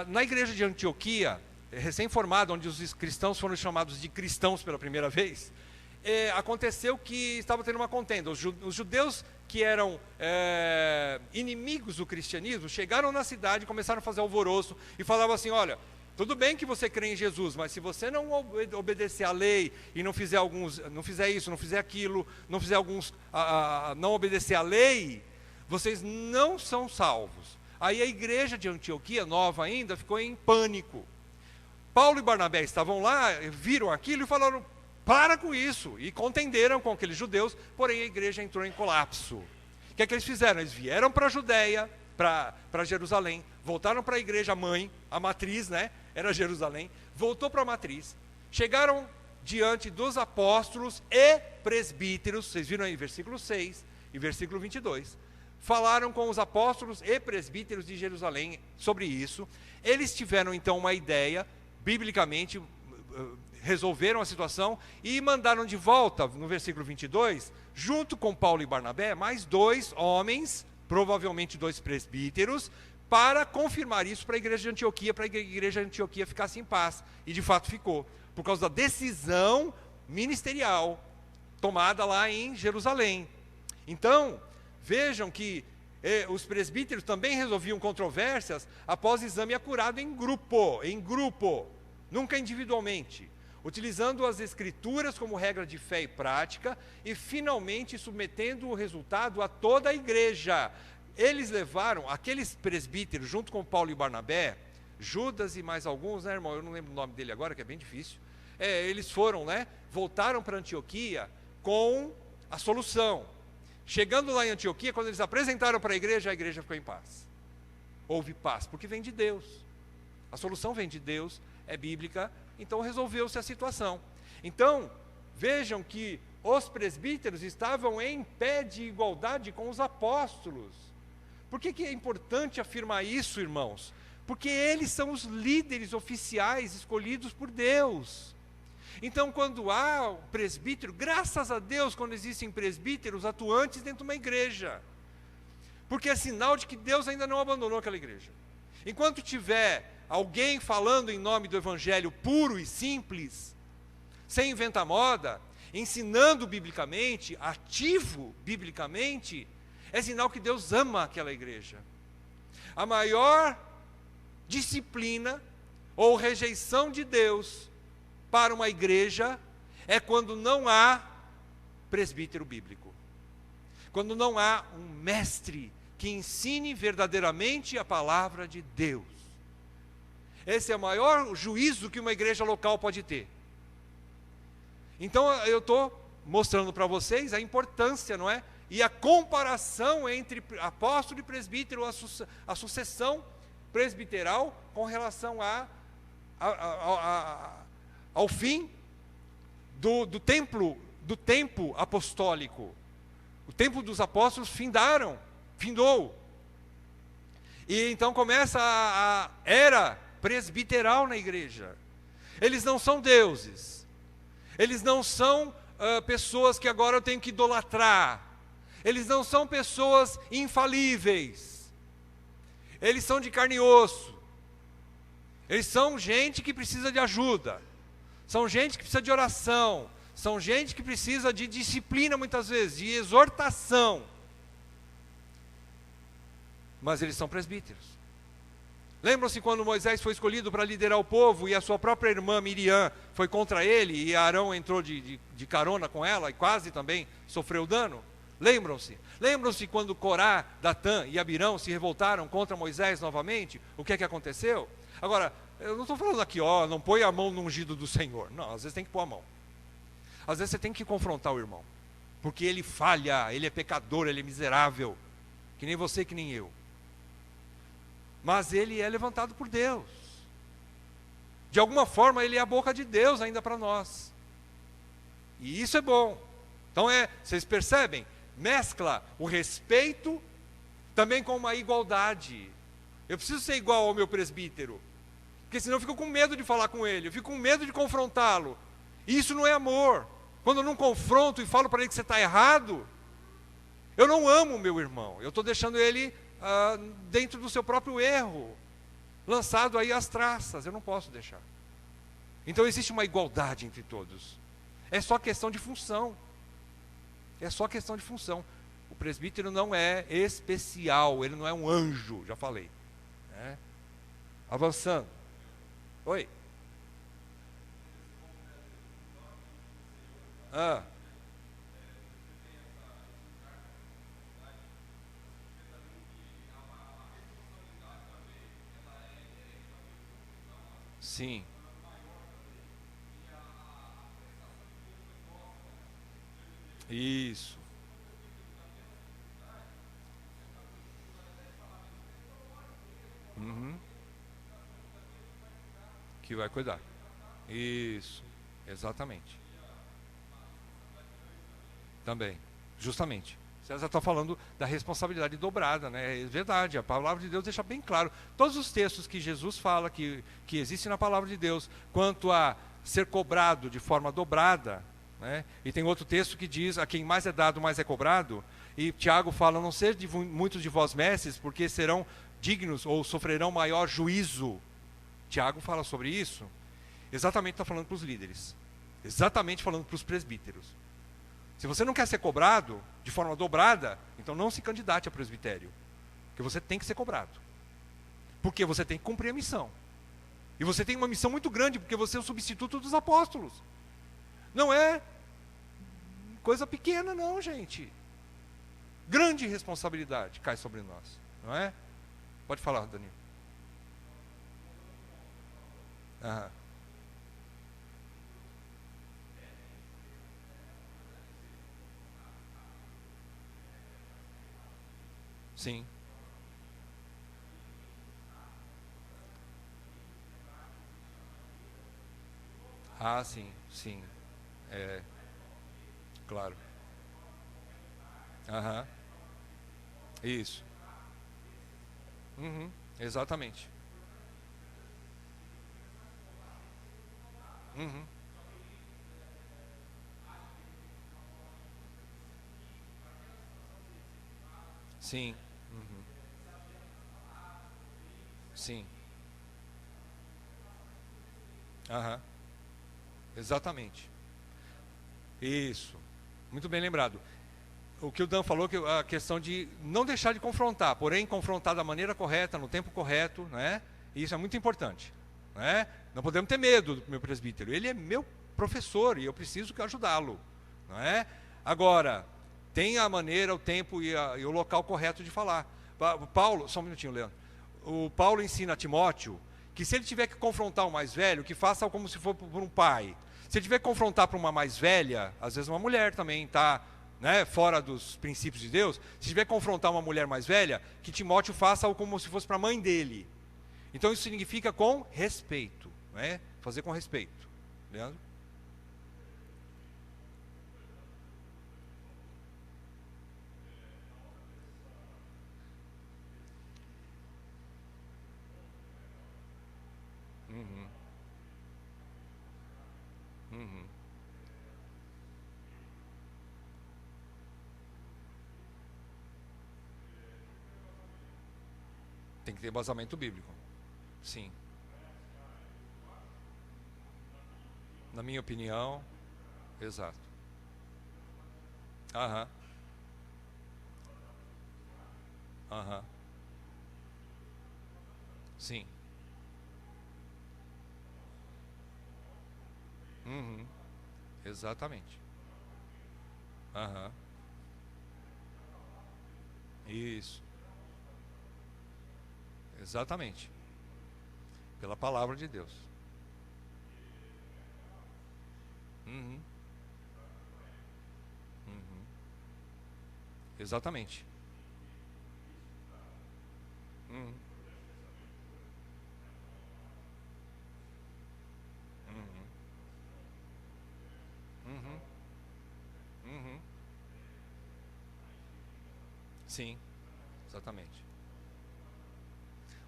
na igreja de Antioquia, recém-formada, onde os cristãos foram chamados de cristãos pela primeira vez, aconteceu que estava tendo uma contenda. Os judeus que eram inimigos do cristianismo, chegaram na cidade e começaram a fazer alvoroço, e falavam assim, olha, tudo bem que você crê em Jesus, mas se você não obedecer à lei e não fizer isso, não fizer aquilo, não obedecer à lei, vocês não são salvos. Aí a igreja de Antioquia, nova ainda, ficou em pânico. Paulo e Barnabé estavam lá, viram aquilo e falaram, para com isso, e contenderam com aqueles judeus, porém a igreja entrou em colapso. O que é que eles fizeram? Eles vieram para a Judeia, para Jerusalém, voltaram para a igreja mãe, a matriz, né? Era Jerusalém, voltou para a matriz, chegaram diante dos apóstolos e presbíteros, vocês viram aí, versículo 6 e versículo 22, falaram com os apóstolos e presbíteros de Jerusalém sobre isso. Eles tiveram então uma ideia, biblicamente, resolveram a situação e mandaram de volta, no versículo 22, junto com Paulo e Barnabé, mais 2 homens, provavelmente 2 presbíteros, para confirmar isso para a igreja de Antioquia, para que a igreja de Antioquia ficasse em paz. E de fato ficou, por causa da decisão ministerial tomada lá em Jerusalém. Então, vejam que os presbíteros também resolviam controvérsias após exame acurado em grupo, nunca individualmente, utilizando as escrituras como regra de fé e prática, e finalmente submetendo o resultado a toda a igreja. Eles levaram, aqueles presbíteros, junto com Paulo e Barnabé, Judas e mais alguns, né, irmão? Eu não lembro o nome dele agora, que é bem difícil. Eles foram, né? Voltaram para Antioquia com a solução. Chegando lá em Antioquia, quando eles apresentaram para a igreja ficou em paz. Houve paz, porque vem de Deus. A solução vem de Deus, é bíblica, então resolveu-se a situação. Então, vejam que os presbíteros estavam em pé de igualdade com os apóstolos. Por que é importante afirmar isso, irmãos? Porque eles são os líderes oficiais escolhidos por Deus. Então, quando há um presbítero, graças a Deus, quando existem presbíteros atuantes dentro de uma igreja, porque é sinal de que Deus ainda não abandonou aquela igreja. Enquanto tiver alguém falando em nome do evangelho puro e simples, sem inventar moda, ensinando biblicamente, ativo biblicamente, é sinal que Deus ama aquela igreja. A maior disciplina ou rejeição de Deus para uma igreja é quando não há presbítero bíblico. Quando não há um mestre que ensine verdadeiramente a palavra de Deus. Esse é o maior juízo que uma igreja local pode ter. Então eu estou mostrando para vocês a importância, não é? E a comparação entre apóstolo e presbítero, a sucessão presbiteral com relação ao fim do tempo apostólico. O tempo dos apóstolos findou. E então começa a era presbiteral na igreja. Eles não são deuses. Eles não são pessoas que agora eu tenho que idolatrar. Eles não são pessoas infalíveis. Eles são de carne e osso. Eles são gente que precisa de ajuda. São gente que precisa de oração. São gente que precisa de disciplina muitas vezes, de exortação. Mas eles são presbíteros. Lembram-se quando Moisés foi escolhido para liderar o povo e a sua própria irmã Miriam foi contra ele e Arão entrou de carona com ela e quase também sofreu dano? Lembram-se? Lembram-se quando Corá, Datã e Abirão se revoltaram contra Moisés novamente? O que é que aconteceu? Agora, eu não estou falando aqui, não põe a mão no ungido do Senhor. Não, às vezes tem que pôr a mão. Às vezes você tem que confrontar o irmão. Porque ele falha, ele é pecador, ele é miserável. Que nem você, que nem eu. Mas ele é levantado por Deus. De alguma forma ele é a boca de Deus ainda para nós. E isso é bom. Então vocês percebem? Mescla o respeito também com uma igualdade. Eu preciso ser igual ao meu presbítero. Porque senão eu fico com medo de falar com ele. Eu fico com medo de confrontá-lo. E isso não é amor. Quando eu não confronto e falo para ele que você está errado, eu não amo o meu irmão. Eu estou deixando ele dentro do seu próprio erro, lançado aí às traças. Eu não posso deixar. Então existe uma igualdade entre todos. É só questão de função. É só questão de função. O presbítero não é especial, ele não é um anjo, já falei. Né? Avançando. Oi. Sim. Isso. Uhum. Que vai cuidar. Isso. Exatamente. Também. Justamente. César está falando da responsabilidade dobrada, né? É verdade, a palavra de Deus deixa bem claro. Todos os textos que Jesus fala, que existem na palavra de Deus, quanto a ser cobrado de forma dobrada, né? E tem outro texto que diz, a quem mais é dado, mais é cobrado. E Tiago fala, não ser de muitos de vós mestres, porque serão dignos ou sofrerão maior juízo. Tiago fala sobre isso. Exatamente está falando para os líderes. Exatamente falando para os presbíteros. Se você não quer ser cobrado de forma dobrada, então não se candidate a presbitério. Porque você tem que ser cobrado. Porque você tem que cumprir a missão. E você tem uma missão muito grande, porque você é o substituto dos apóstolos. Não é coisa pequena não, gente. Grande responsabilidade cai sobre nós. Não é? Pode falar, Danilo. Aham. Sim. Ah, sim, sim. É, claro. Aham. Isso. Uhum. Exatamente. Uhum. Sim. Uhum. Sim. Aham. Exatamente. Isso. Muito bem lembrado. O que o Dan falou, que a questão de não deixar de confrontar, porém confrontar da maneira correta, no tempo correto, né? E isso é muito importante, né? Não podemos ter medo do meu presbítero. Ele é meu professor e eu preciso ajudá-lo, não é? Agora, tem a maneira, o tempo e o local correto de falar. Paulo, só um minutinho, Leandro. O Paulo ensina a Timóteo que se ele tiver que confrontar o mais velho, que faça como se for por um pai. Se ele tiver que confrontar para uma mais velha, às vezes uma mulher também está, né, fora dos princípios de Deus. Se tiver que confrontar uma mulher mais velha, que Timóteo faça como se fosse para a mãe dele. Então isso significa com respeito, né? Fazer com respeito. Leandro? Uhum. Uhum. Tem que ter embasamento bíblico. Sim. Na minha opinião, exato. Aham. Aham. Sim. Uhum. Exatamente. Aham. Isso. Exatamente. Pela palavra de Deus. Uhum. Uhum. Exatamente. Uhum. Uhum. Uhum. Uhum. Sim, exatamente.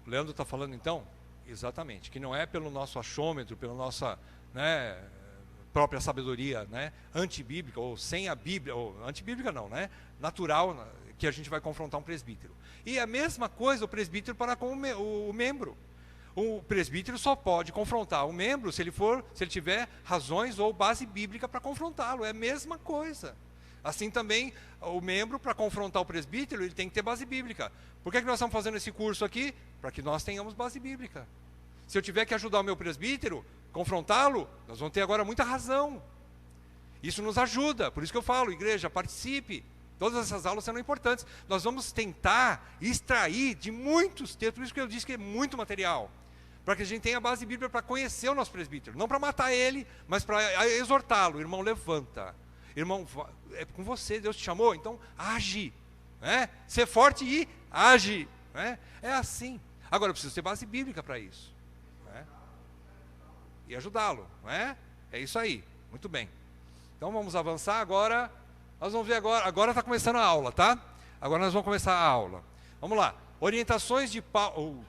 O Leandro está falando então, exatamente, que não é pelo nosso achômetro, pela nossa, né, própria sabedoria, né, antibíblica, ou sem a Bíblia, ou antibíblica não, né, natural, que a gente vai confrontar um presbítero. E a mesma coisa o presbítero para com o membro. O presbítero só pode confrontar o membro se ele tiver razões ou base bíblica para confrontá-lo. É a mesma coisa. Assim também, o membro, para confrontar o presbítero, ele tem que ter base bíblica. Por que nós estamos fazendo esse curso aqui? Para que nós tenhamos base bíblica. Se eu tiver que ajudar o meu presbítero, confrontá-lo, nós vamos ter agora muita razão. Isso nos ajuda. Por isso que eu falo, igreja, participe. Todas essas aulas serão importantes. Nós vamos tentar extrair de muitos textos, por isso que eu disse que é muito material, para que a gente tenha a base bíblica para conhecer o nosso presbítero. Não para matar ele, mas para exortá-lo. Irmão, levanta. Irmão, é com você, Deus te chamou, então age. Né? Ser forte e age. Né? É assim. Agora, eu preciso ter base bíblica para isso. Né? E ajudá-lo. É isso aí. Muito bem. Então vamos avançar agora. Nós vamos ver agora. Agora está começando a aula, tá? Agora nós vamos começar a aula. Vamos lá. Orientações de Paulo.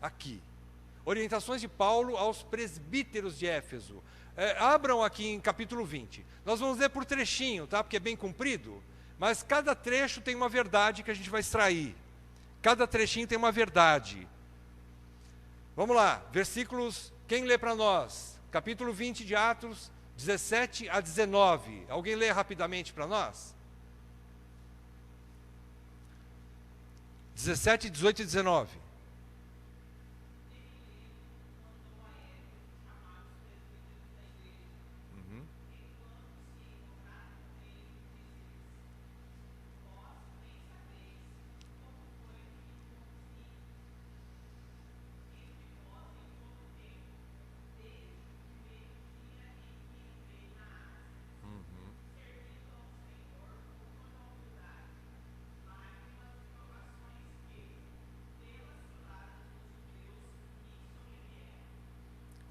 Aqui. Orientações de Paulo aos presbíteros de Éfeso. Abram aqui em capítulo 20. Nós vamos ler por trechinho, tá? Porque é bem comprido. Mas cada trecho tem uma verdade que a gente vai extrair. Cada trechinho tem uma verdade. Vamos lá. Versículos. Quem lê para nós? Capítulo 20 de Atos, 17 a 19. Alguém lê rapidamente para nós? 17, 18 e 19.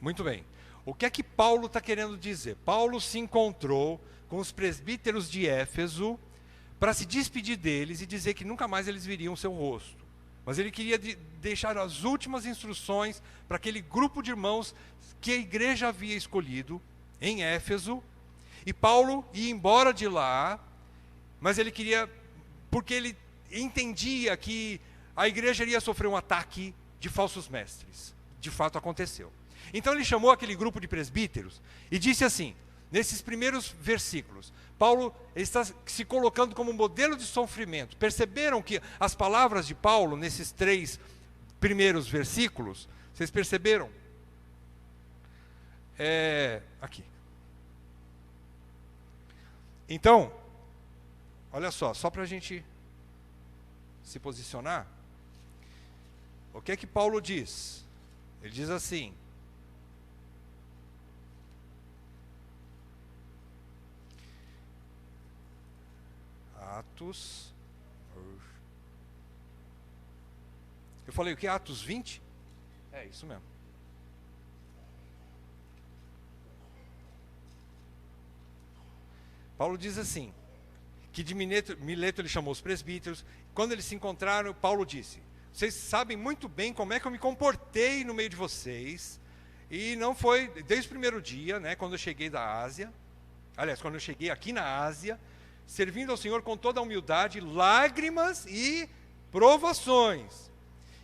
Muito bem. O que é que Paulo está querendo dizer? Paulo se encontrou com os presbíteros de Éfeso para se despedir deles e dizer que nunca mais eles viriam seu rosto. Mas ele queria deixar as últimas instruções para aquele grupo de irmãos que a igreja havia escolhido em Éfeso. E Paulo ia embora de lá, mas ele queria porque ele entendia que a igreja iria sofrer um ataque de falsos mestres. De fato aconteceu. Então ele chamou aquele grupo de presbíteros e disse assim, nesses primeiros versículos, Paulo está se colocando como modelo de sofrimento. Perceberam que as palavras de Paulo, nesses 3 primeiros versículos, vocês perceberam? Aqui. Então, olha só para a gente se posicionar, o que é que Paulo diz? Ele diz assim, Atos, eu falei o que? Atos 20? É isso mesmo. Paulo diz assim, que de Mileto ele chamou os presbíteros, quando eles se encontraram, Paulo disse, vocês sabem muito bem como é que eu me comportei no meio de vocês, e não foi desde o primeiro dia, né, quando eu cheguei da Ásia, aliás, quando eu cheguei aqui na Ásia, servindo ao Senhor com toda a humildade, lágrimas e provações,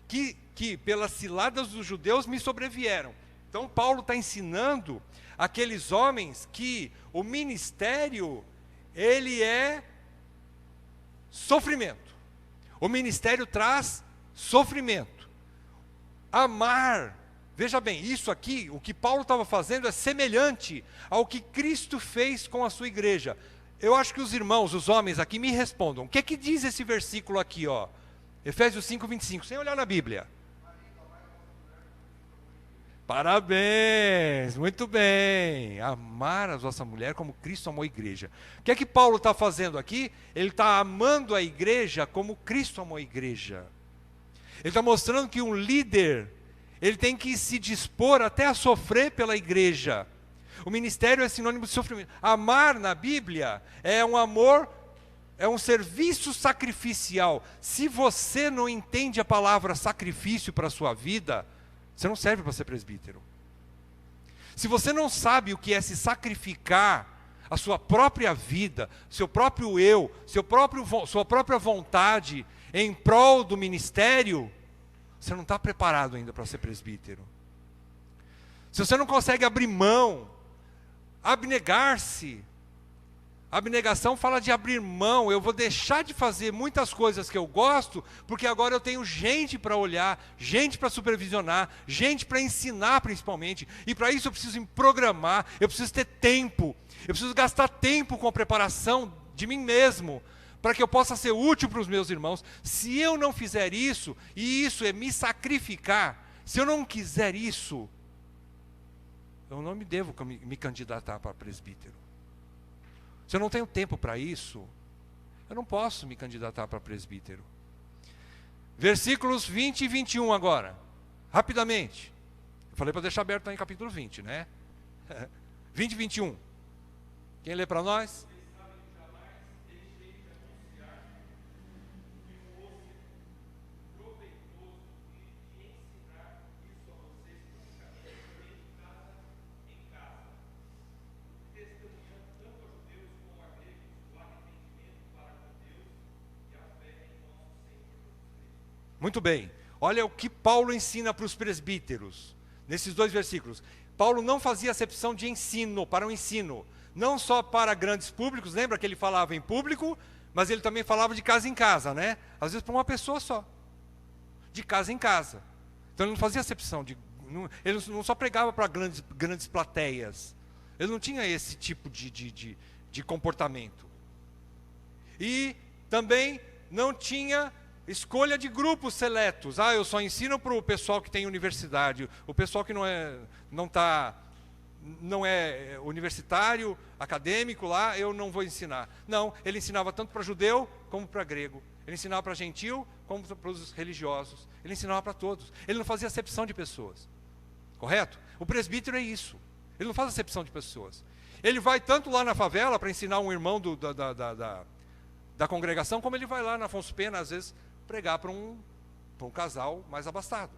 que pelas ciladas dos judeus me sobrevieram. Então Paulo está ensinando aqueles homens que o ministério, ele é sofrimento. O ministério traz sofrimento. Amar, veja bem, isso aqui, o que Paulo estava fazendo é semelhante ao que Cristo fez com a sua igreja. Eu acho que os irmãos, os homens aqui me respondam. O que é que diz esse versículo aqui, ó? Efésios 5:25, sem olhar na Bíblia. Parabéns, muito bem. Amar a vossa mulher como Cristo amou a igreja. O que é que Paulo está fazendo aqui? Ele está amando a igreja como Cristo amou a igreja. Ele está mostrando que um líder, ele tem que se dispor até a sofrer pela igreja. O ministério é sinônimo de sofrimento. Amar na Bíblia é um amor, é um serviço sacrificial. Se você não entende a palavra sacrifício para a sua vida, você não serve para ser presbítero. Se você não sabe o que é se sacrificar a sua própria vida, seu próprio eu, sua própria vontade em prol do ministério, você não está preparado ainda para ser presbítero. Se você não consegue abrir mão, abnegar-se, abnegação fala de abrir mão. Eu vou deixar de fazer muitas coisas que eu gosto, porque agora eu tenho gente para olhar, gente para supervisionar, gente para ensinar principalmente, e para isso eu preciso me programar, eu preciso ter tempo, eu preciso gastar tempo com a preparação de mim mesmo, para que eu possa ser útil para os meus irmãos. Se eu não fizer isso, e isso é me sacrificar, se eu não quiser isso, eu não me devo me candidatar para presbítero. Se eu não tenho tempo para isso, eu não posso me candidatar para presbítero. Versículos 20 e 21 agora, rapidamente. Eu falei para deixar aberto aí em capítulo 20, né? 20 e 21. Quem lê para nós? Muito bem, olha o que Paulo ensina para os presbíteros, nesses 2 versículos. Paulo não fazia acepção de ensino, para o ensino, não só para grandes públicos, lembra que ele falava em público, mas ele também falava de casa em casa, né? Às vezes para uma pessoa só, de casa em casa. Então ele não fazia acepção, ele não só pregava para grandes plateias, ele não tinha esse tipo de comportamento. E também não tinha escolha de grupos seletos. Eu só ensino para o pessoal que tem universidade. O pessoal que não é universitário, acadêmico lá, eu não vou ensinar. Não, ele ensinava tanto para judeu como para grego. Ele ensinava para gentil como para os religiosos. Ele ensinava para todos. Ele não fazia acepção de pessoas. Correto? O presbítero é isso. Ele não faz acepção de pessoas. Ele vai tanto lá na favela para ensinar um irmão da congregação, como ele vai lá na Afonso Pena, às vezes, pregar para um casal mais abastado,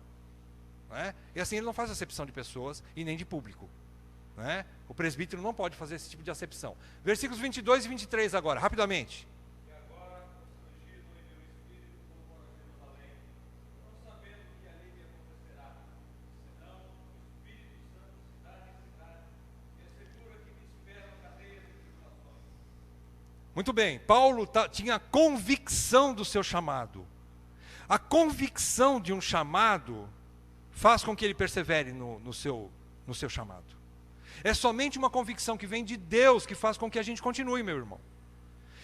não é? E assim ele não faz acepção de pessoas e nem de público, não é? O presbítero não pode fazer esse tipo de acepção. Versículos 22 e 23 agora, rapidamente. E agora, Muito bem, Paulo tinha convicção do seu chamado. A convicção de um chamado faz com que ele persevere no seu chamado. É somente uma convicção que vem de Deus que faz com que a gente continue, meu irmão.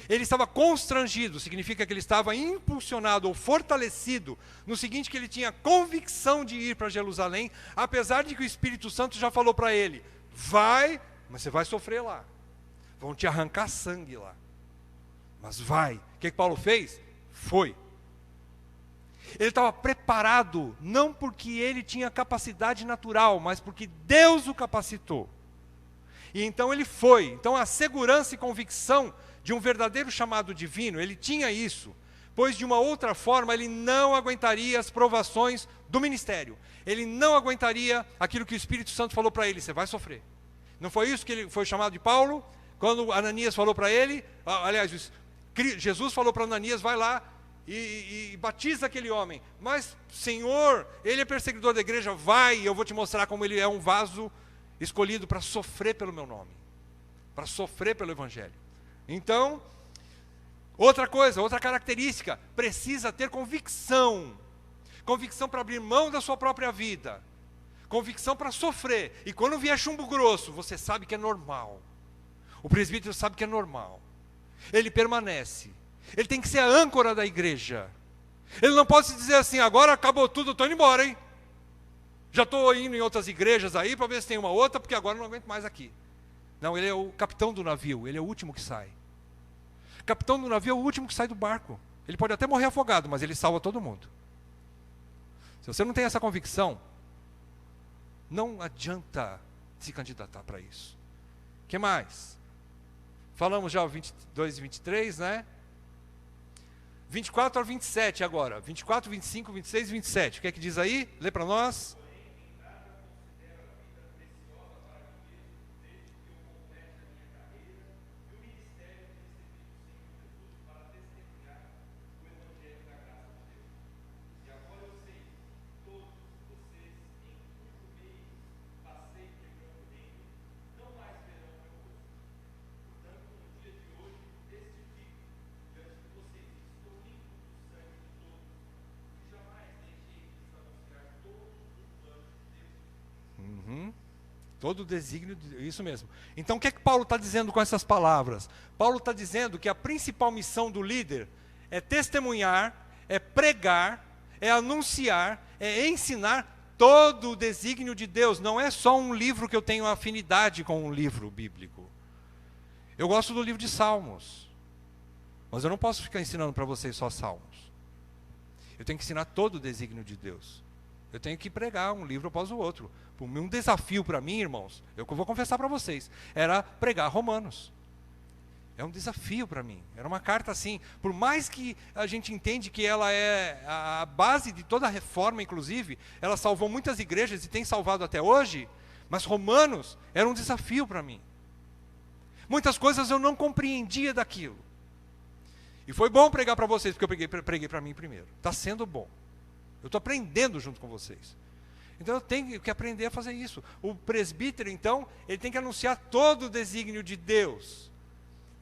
Ele estava constrangido, significa que ele estava impulsionado ou fortalecido, no seguinte, que ele tinha convicção de ir para Jerusalém, apesar de que o Espírito Santo já falou para ele, vai, mas você vai sofrer lá, vão te arrancar sangue lá, mas vai. O que Paulo fez? Foi. Ele estava preparado, não porque ele tinha capacidade natural, mas porque Deus o capacitou. E então ele foi. Então a segurança e convicção de um verdadeiro chamado divino, ele tinha isso, pois de uma outra forma ele não aguentaria as provações do ministério. Ele não aguentaria aquilo que o Espírito Santo falou para ele, você vai sofrer. Não foi isso que ele foi chamado de Paulo? Quando Ananias falou para ele, aliás, Jesus falou para Ananias, vai lá e batiza aquele homem. Mas, Senhor, ele é perseguidor da igreja, vai, eu vou te mostrar como ele é um vaso escolhido para sofrer pelo meu nome, para sofrer pelo Evangelho. Então, outra coisa, outra característica, precisa ter convicção. Convicção para abrir mão da sua própria vida. Convicção para sofrer. E quando vier chumbo grosso, você sabe que é normal. O presbítero sabe que é normal. Ele permanece. Ele tem que ser a âncora da igreja. Ele não pode se dizer assim, agora acabou tudo, estou indo embora, hein? Já estou indo em outras igrejas aí para ver se tem uma outra, porque agora não aguento mais aqui. Não, ele é o capitão do navio, ele é o último que sai. O capitão do navio é o último que sai do barco. Ele pode até morrer afogado, mas ele salva todo mundo. Se você não tem essa convicção, não adianta se candidatar para isso. O que mais? Falamos já o 22 e 23, né? 24 ao 27 agora. 24, 25, 26 e 27. O que é que diz aí? Lê para nós. Todo desígnio, isso mesmo. Então o que é que Paulo está dizendo com essas palavras? Paulo está dizendo que a principal missão do líder é testemunhar, é pregar, é anunciar, é ensinar todo o desígnio de Deus. Não é só um livro que eu tenho afinidade com um livro bíblico. Eu gosto do livro de Salmos, mas eu não posso ficar ensinando para vocês só Salmos. Eu tenho que ensinar todo o desígnio de Deus. Eu tenho que pregar um livro após o outro. Um desafio para mim, irmãos, eu vou confessar para vocês, era pregar Romanos. É um desafio para mim. Era uma carta assim, por mais que a gente entende que ela é a base de toda a reforma, inclusive, ela salvou muitas igrejas e tem salvado até hoje, mas Romanos era um desafio para mim. Muitas coisas eu não compreendia daquilo. E foi bom pregar para vocês, porque eu preguei para mim primeiro. Está sendo bom. Eu estou aprendendo junto com vocês. Então eu tenho que aprender a fazer isso. O presbítero, então, ele tem que anunciar todo o desígnio de Deus.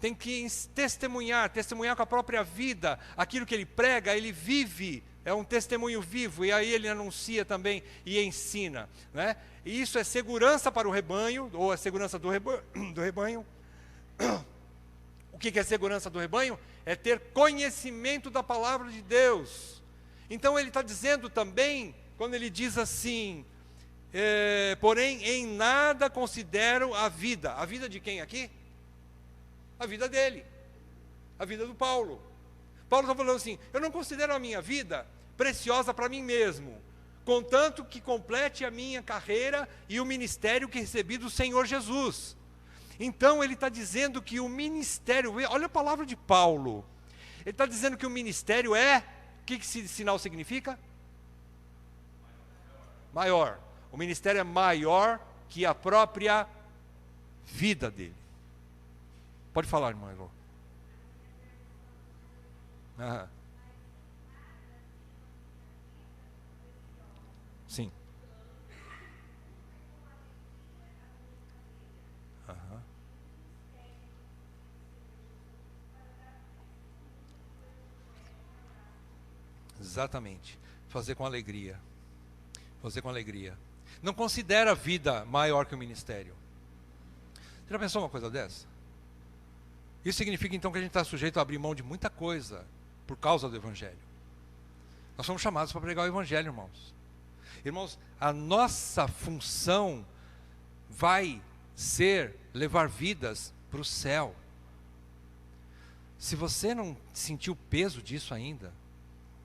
Tem que testemunhar com a própria vida. Aquilo que ele prega, ele vive. É um testemunho vivo. E aí ele anuncia também e ensina. Né? E isso é segurança para o rebanho, ou a segurança do rebanho. O que é segurança do rebanho? É ter conhecimento da palavra de Deus. Então ele está dizendo também, quando ele diz assim, porém em nada considero a vida. A vida de quem aqui? A vida dele. A vida do Paulo. Paulo está falando assim, eu não considero a minha vida preciosa para mim mesmo, contanto que complete a minha carreira e o ministério que recebi do Senhor Jesus. Então ele está dizendo que o ministério, olha a palavra de Paulo, ele está dizendo que o ministério é, o que esse sinal significa? Maior. O ministério é maior que a própria vida dele. Pode falar, irmã Elô. Aham. Sim. Aham. Exatamente. Fazer com alegria. Fazer com alegria. Não considera a vida maior que o ministério. Você já pensou uma coisa dessa? Isso significa então que a gente está sujeito a abrir mão de muita coisa por causa do Evangelho. Nós somos chamados para pregar o Evangelho, irmãos. Irmãos, a nossa função vai ser levar vidas para o céu. Se você não sentiu o peso disso ainda,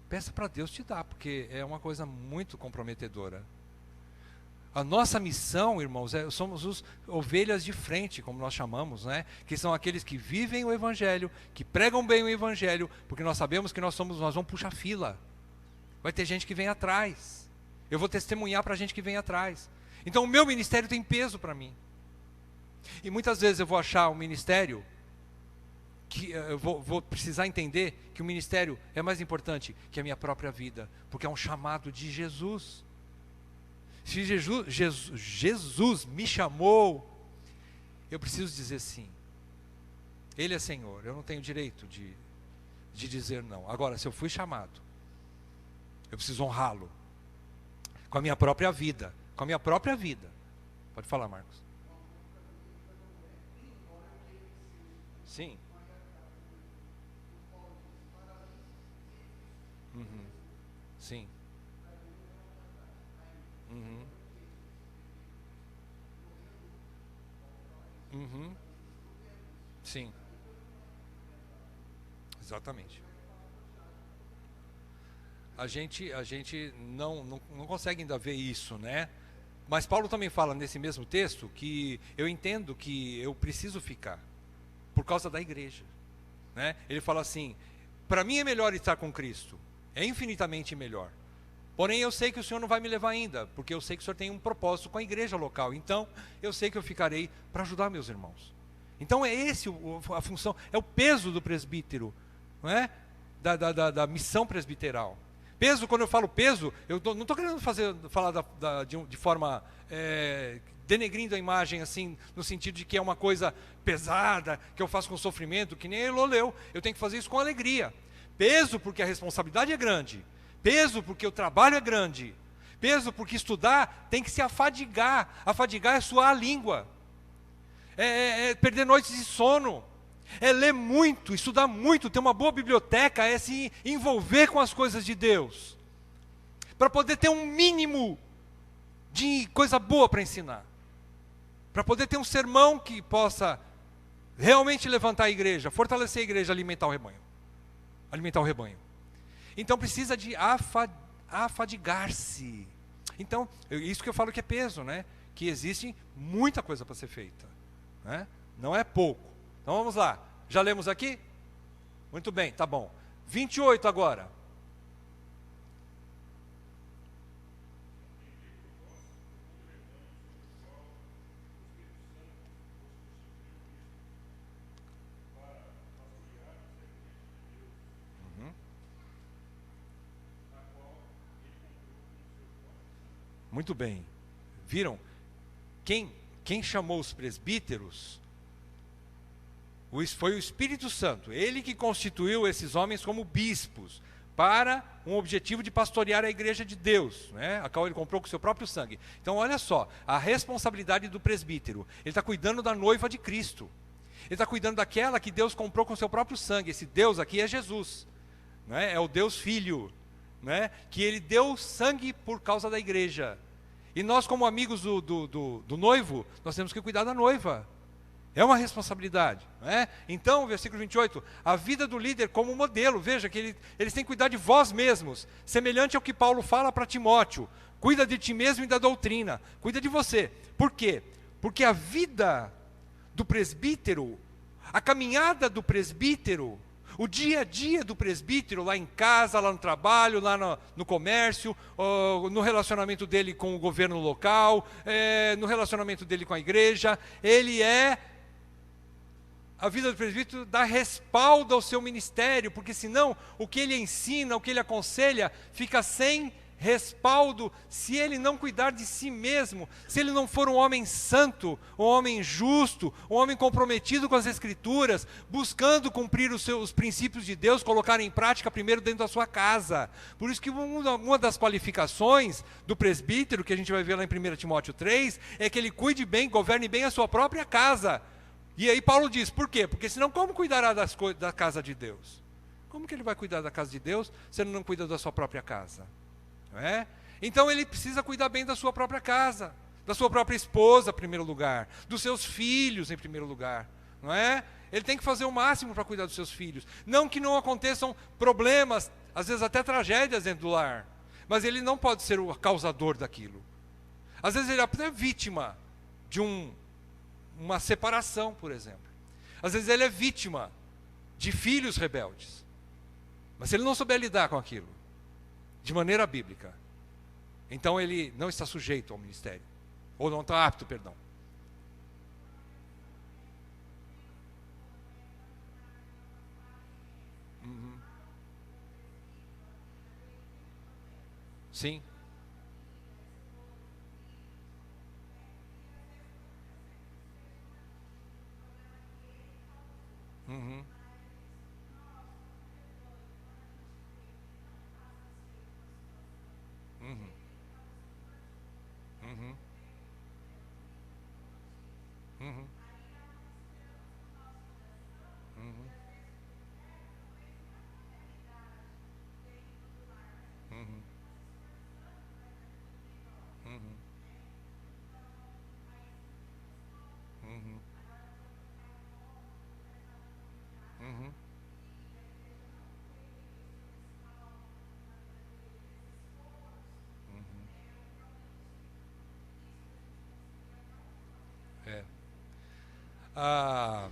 peça para Deus te dar, porque é uma coisa muito comprometedora. A nossa missão, irmãos, somos os ovelhas de frente, como nós chamamos, né? Que são aqueles que vivem o Evangelho, que pregam bem o Evangelho, porque nós sabemos que nós vamos puxar fila. Vai ter gente que vem atrás. Eu vou testemunhar para a gente que vem atrás. Então o meu ministério tem peso para mim. E muitas vezes eu vou achar um ministério que eu vou precisar entender que o ministério é mais importante que a minha própria vida, porque é um chamado de Jesus. Se Jesus me chamou, eu preciso dizer sim. Ele é Senhor, eu não tenho direito de dizer não. Agora, se eu fui chamado, eu preciso honrá-lo com a minha própria vida. Com a minha própria vida. Pode falar, Marcos. Sim. Uhum. Sim. Uhum. Uhum. Sim. Exatamente. A gente não consegue ainda ver isso, né? Mas Paulo também fala nesse mesmo texto que eu entendo que eu preciso ficar por causa da igreja, né? Ele fala assim: para mim é melhor estar com Cristo, é infinitamente melhor. Porém eu sei que o Senhor não vai me levar ainda, porque eu sei que o Senhor tem um propósito com a igreja local. Então eu sei que eu ficarei para ajudar meus irmãos. Então é esse a função, é o peso do presbítero, não é? Da missão presbiteral. Peso, quando eu falo peso, eu não estou querendo falar de forma denegrindo a imagem, assim, no sentido de que é uma coisa pesada, que eu faço com sofrimento, que nem Elô leu. Eu tenho que fazer isso com alegria. Peso porque a responsabilidade é grande. Peso porque o trabalho é grande. Peso porque estudar tem que se afadigar. Afadigar é suar a língua. É perder noites de sono. É ler muito, estudar muito, ter uma boa biblioteca, é se envolver com as coisas de Deus, para poder ter um mínimo de coisa boa para ensinar, para poder ter um sermão que possa realmente levantar a igreja, fortalecer a igreja, alimentar o rebanho. Então precisa de afadigar-se. Então, isso que eu falo que é peso, né? Que existe muita coisa para ser feita, né? Não é pouco. Então vamos lá, já lemos aqui? Muito bem, tá bom. 28 agora. Uhum. Muito bem. Viram? Quem chamou os presbíteros foi o Espírito Santo, ele que constituiu esses homens como bispos, para um objetivo de pastorear a igreja de Deus, né, a qual ele comprou com o seu próprio sangue. Então olha só, a responsabilidade do presbítero, ele está cuidando da noiva de Cristo, ele está cuidando daquela que Deus comprou com o seu próprio sangue. Esse Deus aqui é Jesus, né, é o Deus Filho, né, que ele deu sangue por causa da igreja. E nós, como amigos do noivo, nós temos que cuidar da noiva. É uma responsabilidade, não é? Então, versículo 28, a vida do líder como modelo. Veja que eles têm que cuidar de vós mesmos, semelhante ao que Paulo fala para Timóteo. Cuida de ti mesmo e da doutrina, cuida de você. Por quê? Porque a vida do presbítero, a caminhada do presbítero, o dia a dia do presbítero, lá em casa, lá no trabalho, lá no comércio, no relacionamento dele com o governo local, no relacionamento dele com a igreja, a vida do presbítero dá respaldo ao seu ministério, porque senão o que ele ensina, o que ele aconselha, fica sem respaldo se ele não cuidar de si mesmo, se ele não for um homem santo, um homem justo, um homem comprometido com as Escrituras, buscando cumprir os princípios de Deus, colocar em prática primeiro dentro da sua casa. Por isso que uma das qualificações do presbítero, que a gente vai ver lá em 1 Timóteo 3, é que ele cuide bem, governe bem a sua própria casa. E aí Paulo diz, por quê? Porque senão como cuidará da casa de Deus? Como que ele vai cuidar da casa de Deus se ele não cuida da sua própria casa? Não é? Então ele precisa cuidar bem da sua própria casa, da sua própria esposa em primeiro lugar, dos seus filhos em primeiro lugar, não é? Ele tem que fazer o máximo para cuidar dos seus filhos. Não que não aconteçam problemas, às vezes até tragédias dentro do lar, mas ele não pode ser o causador daquilo. Às vezes ele é até vítima de uma separação, por exemplo. Às vezes ele é vítima de filhos rebeldes. Mas se ele não souber lidar com aquilo, de maneira bíblica, então ele não está sujeito ao ministério. Ou não está apto, perdão. Uhum. Sim. Uhum. Uhum. Uhum. Uhum. Uhum. Uhum. Uhum. Uhum. Uhum. Uhum. É. A,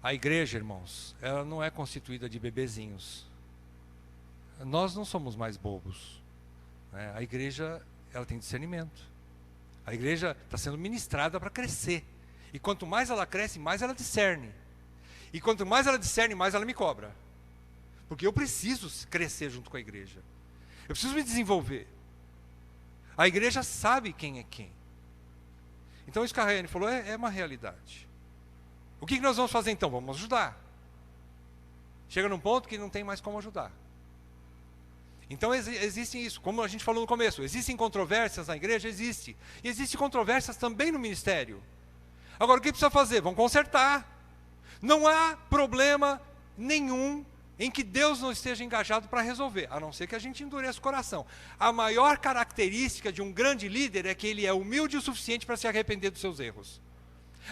a igreja, irmãos, ela não é constituída de bebezinhos. Nós não somos mais bobos, né? A igreja, ela tem discernimento. A igreja está sendo ministrada para crescer. E quanto mais ela cresce, mais ela discerne. E quanto mais ela discerne, mais ela me cobra. Porque eu preciso crescer junto com a igreja. Eu preciso me desenvolver. A igreja sabe quem é quem. Então isso que a Raiane falou é uma realidade. O que nós vamos fazer então? Vamos ajudar. Chega num ponto que não tem mais como ajudar. Então existe isso, como a gente falou no começo, existem controvérsias na igreja? Existe. E existem controvérsias também no ministério. Agora o que precisa fazer? Vamos consertar. Não há problema nenhum em que Deus não esteja engajado para resolver, a não ser que a gente endureça o coração. A maior característica de um grande líder é que ele é humilde o suficiente para se arrepender dos seus erros.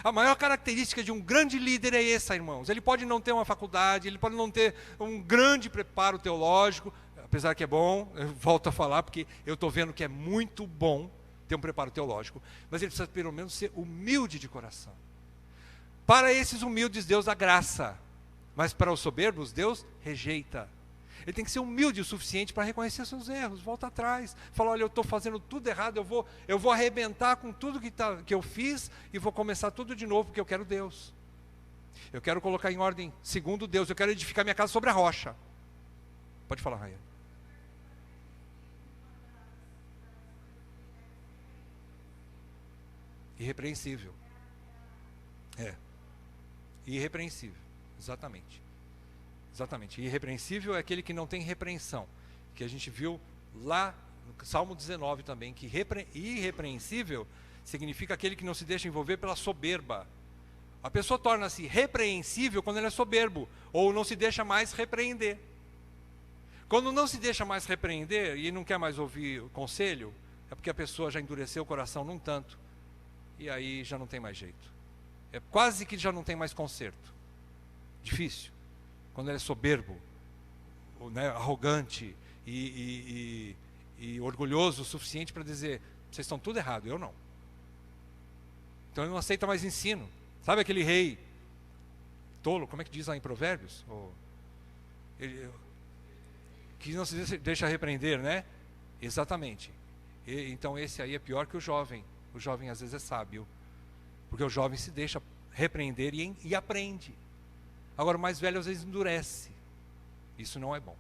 A maior característica de um grande líder é essa, irmãos. Ele pode não ter uma faculdade, ele pode não ter um grande preparo teológico, apesar que é bom, eu volto a falar, porque eu estou vendo que é muito bom ter um preparo teológico, mas ele precisa pelo menos ser humilde de coração. Para esses humildes, Deus dá graça, mas para os soberbos, Deus rejeita. Ele tem que ser humilde o suficiente para reconhecer seus erros, volta atrás, fala, olha, eu estou fazendo tudo errado, eu vou arrebentar com tudo que eu fiz e vou começar tudo de novo, porque eu quero Deus. Eu quero colocar em ordem segundo Deus, eu quero edificar minha casa sobre a rocha. Pode falar, Raia. Irrepreensível. É. Irrepreensível, exatamente. Exatamente. Irrepreensível é aquele que não tem repreensão, que a gente viu lá no Salmo 19 também, que irrepreensível significa aquele que não se deixa envolver pela soberba. A pessoa torna-se repreensível quando ele é soberbo, ou não se deixa mais repreender. Quando não se deixa mais repreender e não quer mais ouvir o conselho, é porque a pessoa já endureceu o coração num tanto, e aí já não tem mais jeito. É quase que já não tem mais conserto. Difícil. Quando ele é soberbo, né, arrogante e orgulhoso o suficiente para dizer, vocês estão tudo errado, eu não. Então ele não aceita mais ensino. Sabe aquele rei tolo, como é que diz lá em Provérbios? Que não se deixa repreender, né? Exatamente. Então esse aí é pior que o jovem. O jovem às vezes é sábio, porque o jovem se deixa repreender e aprende. Agora o mais velho às vezes endurece. Isso não é bom.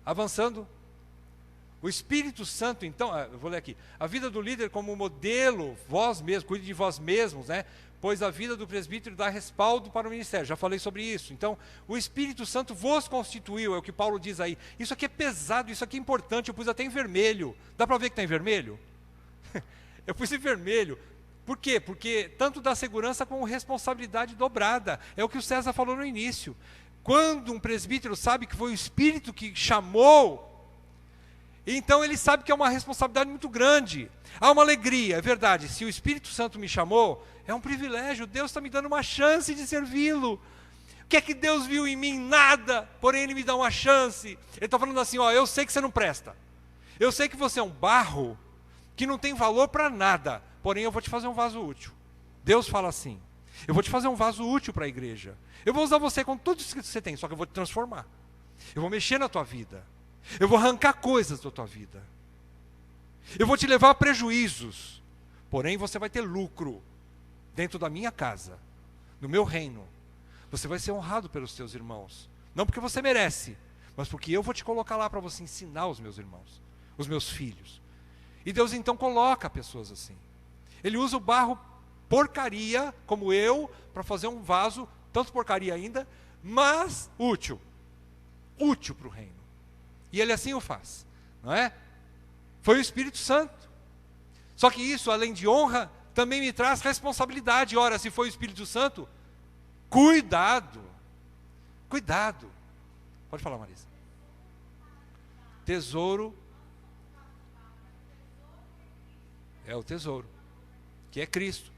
Avançando, O Espírito Santo, então, eu vou ler aqui, a vida do líder como modelo, vós mesmos, cuide de vós mesmos, né? Pois a vida do presbítero dá respaldo para o ministério, já falei sobre isso. Então, o Espírito Santo vos constituiu, é o que Paulo diz aí. Isso aqui é pesado, isso aqui é importante, eu pus até em vermelho. Dá para ver que está em vermelho? Eu pus em vermelho. Por quê? Porque tanto dá segurança como responsabilidade dobrada. É o que o César falou no início. Quando um presbítero sabe que foi o Espírito que chamou, então ele sabe que é uma responsabilidade muito grande. Há uma alegria, é verdade. Se o Espírito Santo me chamou, é um privilégio. Deus está me dando uma chance de servi-lo. O que é que Deus viu em mim? Nada. Porém Ele me dá uma chance. Ele está falando assim, ó, eu sei que você não presta. Eu sei que você é um barro que não tem valor para nada. Porém eu vou te fazer um vaso útil. Deus fala assim. Eu vou te fazer um vaso útil para a igreja. Eu vou usar você com tudo isso que você tem, só que eu vou te transformar. Eu vou mexer na tua vida. Eu vou arrancar coisas da tua vida. Eu vou te levar a prejuízos. Porém, você vai ter lucro dentro da minha casa, no meu reino. Você vai ser honrado pelos teus irmãos. Não porque você merece, mas porque eu vou te colocar lá para você ensinar os meus irmãos, os meus filhos. E Deus então coloca pessoas assim. Ele usa o barro porcaria, como eu, para fazer um vaso, tanto porcaria ainda, mas útil. Útil para o reino. E Ele assim o faz, não é? Foi o Espírito Santo. Só que isso, além de honra, também me traz responsabilidade. Ora, se foi o Espírito Santo, cuidado. Cuidado. Pode falar, Marisa. Tesouro. É o tesouro, que é Cristo.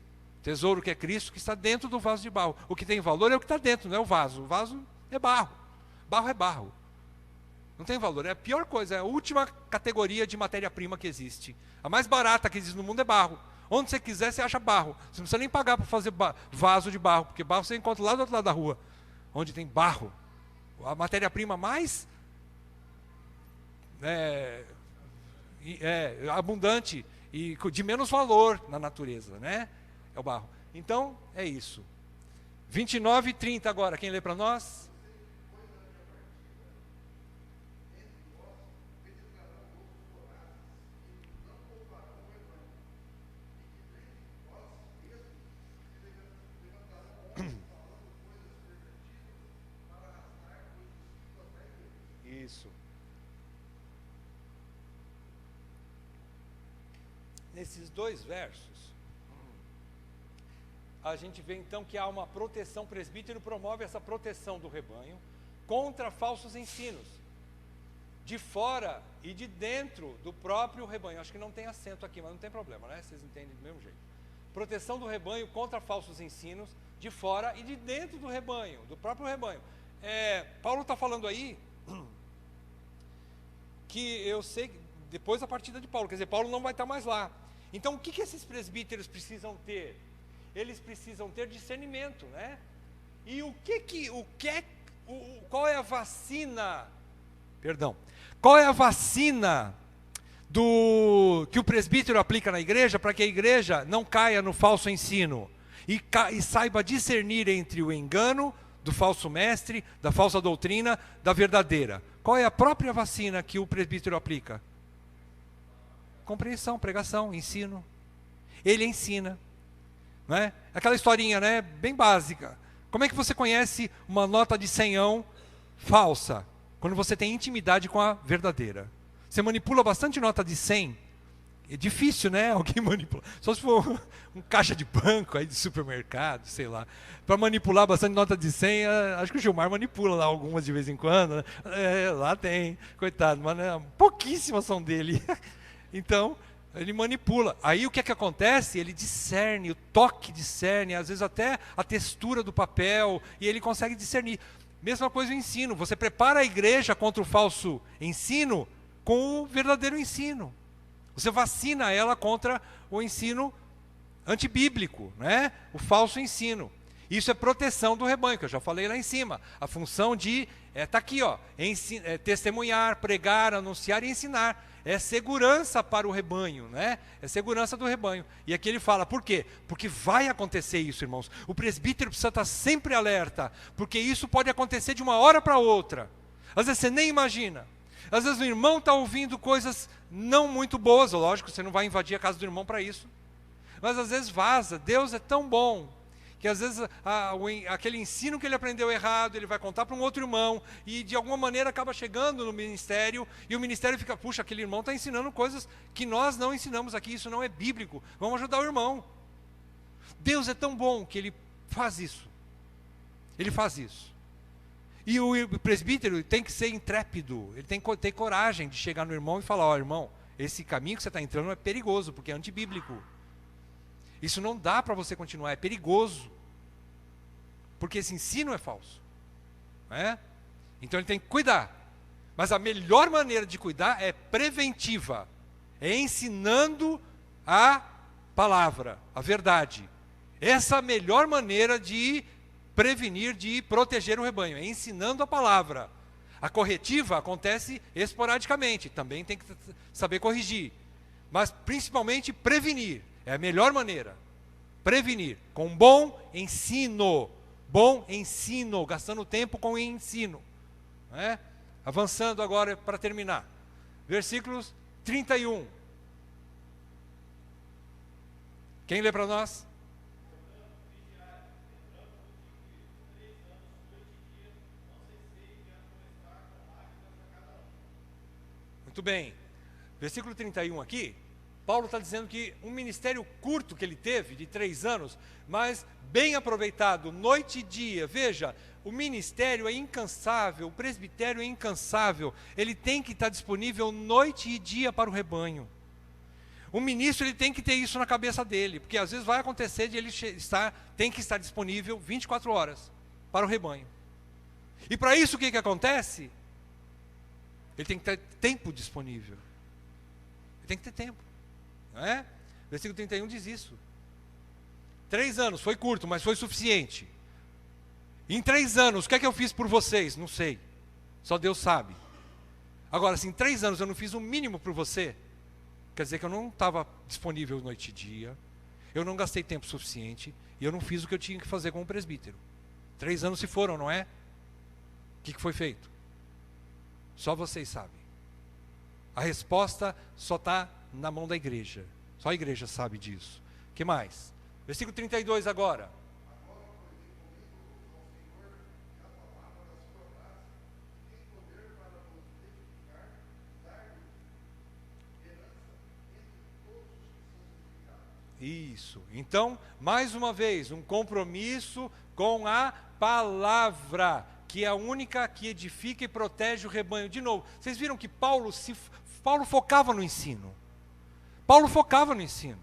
Tesouro que é Cristo, que está dentro do vaso de barro. O que tem valor é o que está dentro, não é o vaso. O vaso é barro. Barro é barro. Não tem valor, é a pior coisa, é a última categoria de matéria-prima que existe. A mais barata que existe no mundo é barro. Onde você quiser, você acha barro. Você não precisa nem pagar para fazer vaso de barro, porque barro você encontra lá do outro lado da rua, onde tem barro. A matéria-prima mais abundante e de menos valor na natureza, né? É o barro. Então, é isso. 29 e 30 agora, quem lê para nós? Isso. Nesses dois versos, a gente vê então que há uma proteção. O presbítero promove essa proteção do rebanho contra falsos ensinos, de fora e de dentro do próprio rebanho. Acho que não tem acento aqui, mas não tem problema, né? Vocês entendem do mesmo jeito. Proteção do rebanho contra falsos ensinos, de fora e de dentro do rebanho, do próprio rebanho. Paulo está falando aí que eu sei, depois da partida de Paulo, quer dizer, Paulo não vai estar mais lá. Então, o que esses presbíteros precisam ter? Eles precisam ter discernimento, né? E qual é a vacina? Perdão. Qual é a vacina que o presbítero aplica na igreja para que a igreja não caia no falso ensino e saiba discernir entre o engano do falso mestre, da falsa doutrina, da verdadeira? Qual é a própria vacina que o presbítero aplica? Compreensão, pregação, ensino. Ele ensina. Não é? Aquela historinha, né, bem básica. Como é que você conhece uma nota de senhão falsa? Quando você tem intimidade com a verdadeira. Você manipula bastante nota de 100. É difícil, né? Alguém manipula. Só se for um caixa de banco aí de supermercado, sei lá. Para manipular bastante nota de 100, acho que o Gilmar manipula lá algumas de vez em quando. Né? Lá tem, coitado, mas né, pouquíssimas são dele. Então, ele manipula. Aí o que é que acontece? Ele discerne, o toque discerne, às vezes até a textura do papel, e ele consegue discernir. Mesma coisa o ensino. Você prepara a igreja contra o falso ensino com o verdadeiro ensino. Você vacina ela contra o ensino antibíblico, né? O falso ensino. Isso é proteção do rebanho, que eu já falei lá em cima. A função de, está aqui, ó, testemunhar, pregar, anunciar e ensinar. É segurança para o rebanho, né? É segurança do rebanho. E aqui ele fala, por quê? Porque vai acontecer isso, irmãos. O presbítero precisa estar sempre alerta, porque isso pode acontecer de uma hora para outra. Às vezes você nem imagina. Às vezes o irmão está ouvindo coisas não muito boas, lógico, você não vai invadir a casa do irmão para isso. Mas às vezes vaza. Deus é tão bom que às vezes aquele ensino que ele aprendeu errado, ele vai contar para um outro irmão e de alguma maneira acaba chegando no ministério e o ministério fica, puxa, aquele irmão está ensinando coisas que nós não ensinamos aqui, isso não é bíblico, vamos ajudar o irmão. Deus é tão bom que ele faz isso. Ele faz isso. E o presbítero tem que ser intrépido, ele tem que ter coragem de chegar no irmão e falar, ó, irmão, esse caminho que você está entrando é perigoso, porque é antibíblico. Isso não dá para você continuar, é perigoso. Porque esse ensino é falso. Não é? Então ele tem que cuidar. Mas a melhor maneira de cuidar é preventiva. É ensinando a palavra, a verdade. Essa é a melhor maneira de prevenir, de proteger o rebanho. É ensinando a palavra. A corretiva acontece esporadicamente. Também tem que saber corrigir. Mas principalmente prevenir. É a melhor maneira. Prevenir. Com bom ensino. Bom ensino. Gastando tempo com ensino. Não é? Avançando agora para terminar. Versículos 31. Quem lê para nós? Muito bem. Versículo 31 aqui. Paulo está dizendo que um ministério curto que ele teve, de 3 anos, mas bem aproveitado, noite e dia. Veja, o ministério é incansável, o presbitério é incansável. Ele tem que estar disponível noite e dia para o rebanho. O ministro ele tem que ter isso na cabeça dele, porque às vezes vai acontecer de ele tem que estar disponível 24 horas para o rebanho. E para isso o que acontece? Ele tem que ter tempo disponível. Ele tem que ter tempo. Não é? Versículo 31 diz isso. 3 anos, foi curto, mas foi suficiente. Em 3 anos, o que é que eu fiz por vocês? Não sei. Só Deus sabe. Agora, se em 3 anos eu não fiz o mínimo por você, quer dizer que eu não estava disponível noite e dia, eu não gastei tempo suficiente, e eu não fiz o que eu tinha que fazer como presbítero. 3 anos se foram, não é? O que foi feito? Só vocês sabem. A resposta só está na mão da igreja. Só a igreja sabe disso. O que mais? Versículo 32 agora. Isso. Então, mais uma vez, um compromisso com a palavra, que é a única que edifica e protege o rebanho. De novo, vocês viram que Paulo focava no ensino. Paulo focava no ensino.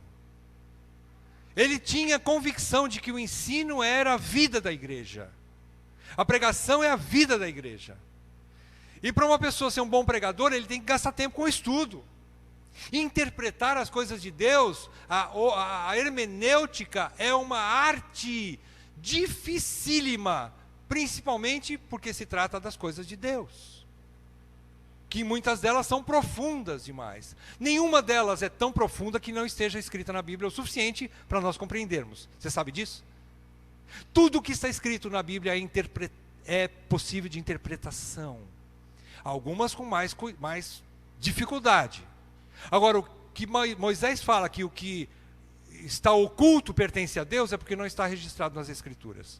Ele tinha convicção de que o ensino era a vida da igreja. A pregação é a vida da igreja. E para uma pessoa ser um bom pregador, ele tem que gastar tempo com o estudo. Interpretar as coisas de Deus, a hermenêutica é uma arte dificílima, principalmente porque se trata das coisas de Deus. Que muitas delas são profundas demais. Nenhuma delas é tão profunda que não esteja escrita na Bíblia o suficiente para nós compreendermos. Você sabe disso? Tudo que está escrito na Bíblia é possível de interpretação. Algumas com mais dificuldade. Agora, o que Moisés fala que o que está oculto pertence a Deus é porque não está registrado nas Escrituras.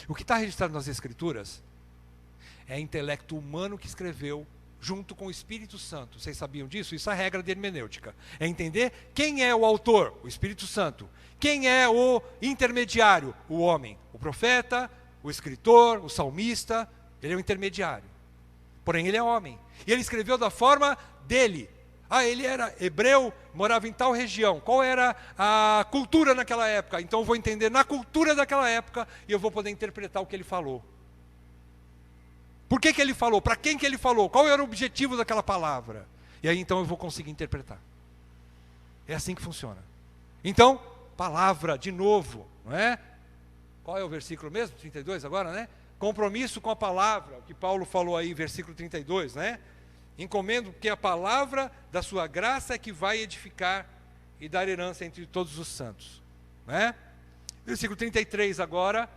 O que está registrado nas Escrituras é intelecto humano que escreveu junto com o Espírito Santo. Vocês sabiam disso? Isso é a regra de hermenêutica. É entender quem é o autor, o Espírito Santo. Quem é o intermediário, o homem. O profeta, o escritor, o salmista, ele é o intermediário. Porém, ele é homem. E ele escreveu da forma dele. Ele era hebreu, morava em tal região. Qual era a cultura naquela época? Então eu vou entender na cultura daquela época e eu vou poder interpretar o que ele falou. Por que ele falou? Para quem que ele falou? Qual era o objetivo daquela palavra? E aí então eu vou conseguir interpretar. É assim que funciona. Então, palavra, de novo, não é? Qual é o versículo mesmo? 32 agora, né? Compromisso com a palavra, o que Paulo falou aí, versículo 32, né? Encomendo que a palavra da sua graça é que vai edificar e dar herança entre todos os santos. Né? Versículo 33 agora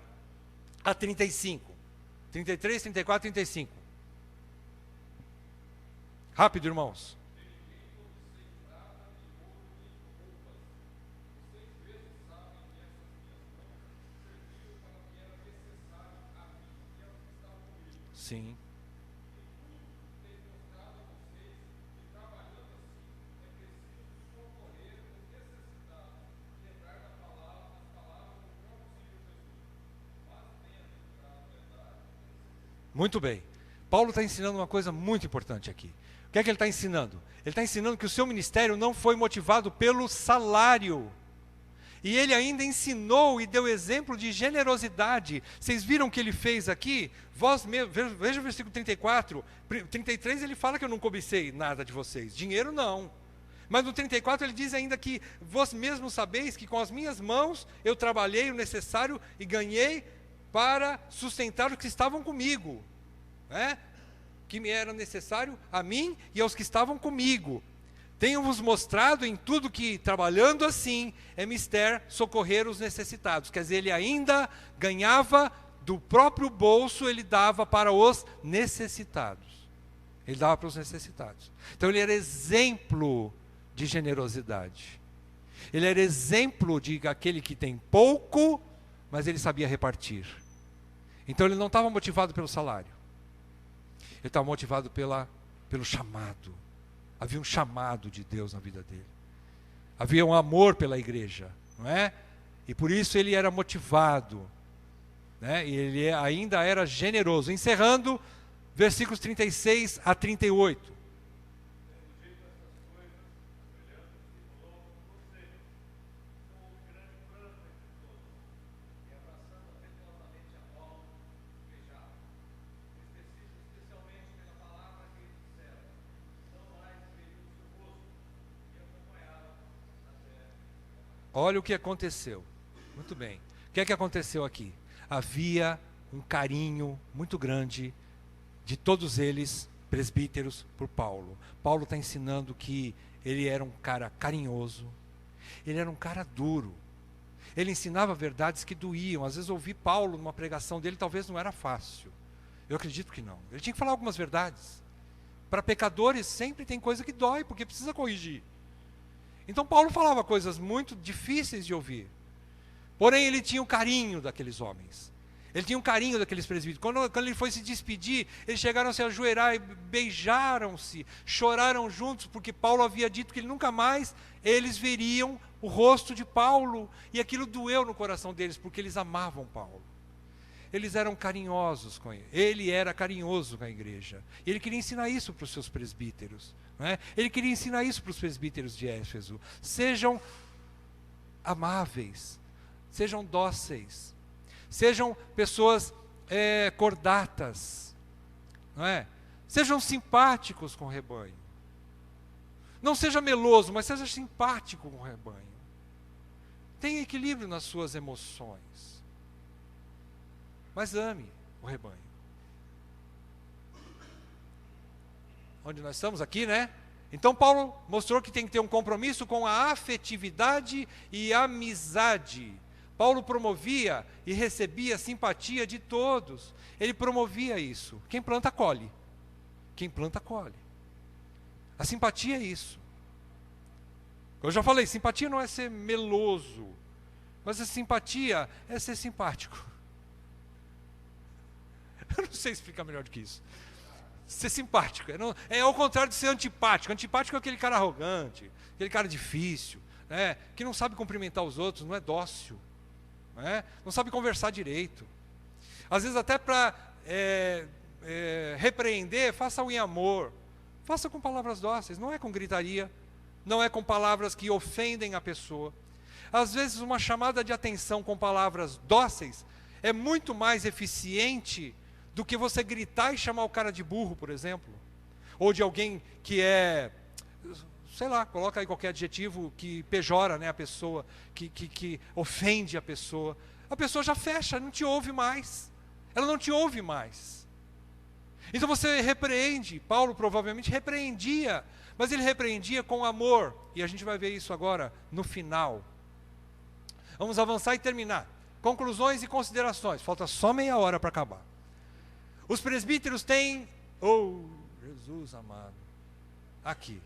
a 35. 33, 34, 35. Rápido, irmãos. Sim. Muito bem. Paulo está ensinando uma coisa muito importante aqui. O que é que ele está ensinando? Ele está ensinando que o seu ministério não foi motivado pelo salário. E ele ainda ensinou e deu exemplo de generosidade. Vocês viram o que ele fez aqui? Veja o versículo 34. 33 ele fala que eu não cobicei nada de vocês. Dinheiro não. Mas no 34 ele diz ainda que vós mesmos sabeis que com as minhas mãos eu trabalhei o necessário e ganhei para sustentar os que estavam comigo. Que me era necessário a mim e aos que estavam comigo. Tenho-vos mostrado em tudo que, trabalhando assim, é mister socorrer os necessitados. Quer dizer, ele ainda ganhava do próprio bolso, ele dava para os necessitados. Ele dava para os necessitados. Então ele era exemplo de generosidade. Ele era exemplo de aquele que tem pouco, mas ele sabia repartir. Então ele não estava motivado pelo salário. Ele estava motivado pelo chamado. Havia um chamado de Deus na vida dele. Havia um amor pela igreja, não é? E por isso ele era motivado, né? E ele ainda era generoso. Encerrando, versículos 36 a 38. Olha o que aconteceu. Muito bem. O que é que aconteceu aqui? Havia um carinho muito grande de todos eles, presbíteros, por Paulo. Paulo está ensinando que ele era um cara carinhoso, ele era um cara duro. Ele ensinava verdades que doíam. Às vezes ouvir Paulo numa pregação dele talvez não era fácil. Eu acredito que não. Ele tinha que falar algumas verdades. Para pecadores sempre tem coisa que dói, porque precisa corrigir. Então Paulo falava coisas muito difíceis de ouvir. Porém ele tinha o carinho daqueles homens. Ele tinha o carinho daqueles presbíteros. Quando ele foi se despedir, eles chegaram a se ajoelhar e beijaram-se, choraram juntos, porque Paulo havia dito que ele nunca mais eles veriam o rosto de Paulo. E aquilo doeu no coração deles, porque eles amavam Paulo. Eles eram carinhosos com ele. Ele era carinhoso com a igreja. Ele queria ensinar isso para os seus presbíteros. Não é? Ele queria ensinar isso para os presbíteros de Éfeso. Sejam amáveis, sejam dóceis, sejam pessoas cordatas, não é? Sejam simpáticos com o rebanho. Não seja meloso, mas seja simpático com o rebanho. Tenha equilíbrio nas suas emoções. Mas ame o rebanho. Onde nós estamos aqui, né? Então Paulo mostrou que tem que ter um compromisso com a afetividade e amizade. Paulo promovia e recebia a simpatia de todos. Ele promovia isso. Quem planta, colhe. Quem planta, colhe. A simpatia é isso. Eu já falei, simpatia não é ser meloso, mas a simpatia é ser simpático. Eu não sei explicar melhor do que isso. Ser simpático. É ao contrário de ser antipático. Antipático é aquele cara arrogante, aquele cara difícil, né, que não sabe cumprimentar os outros, não é dócil, né, não sabe conversar direito. Às vezes até para repreender, faça-o em amor. Faça com palavras dóceis, não é com gritaria, não é com palavras que ofendem a pessoa. Às vezes uma chamada de atenção com palavras dóceis é muito mais eficiente do que você gritar e chamar o cara de burro, por exemplo. Ou de alguém que sei lá, coloca aí qualquer adjetivo que pejora, né, a pessoa, que ofende a pessoa. A pessoa já fecha, não te ouve mais. Ela não te ouve mais. Então você repreende. Paulo provavelmente repreendia, mas ele repreendia com amor. E a gente vai ver isso agora no final. Vamos avançar e terminar. Conclusões e considerações. Falta só meia hora para acabar. Os presbíteros têm, Jesus amado, aqui.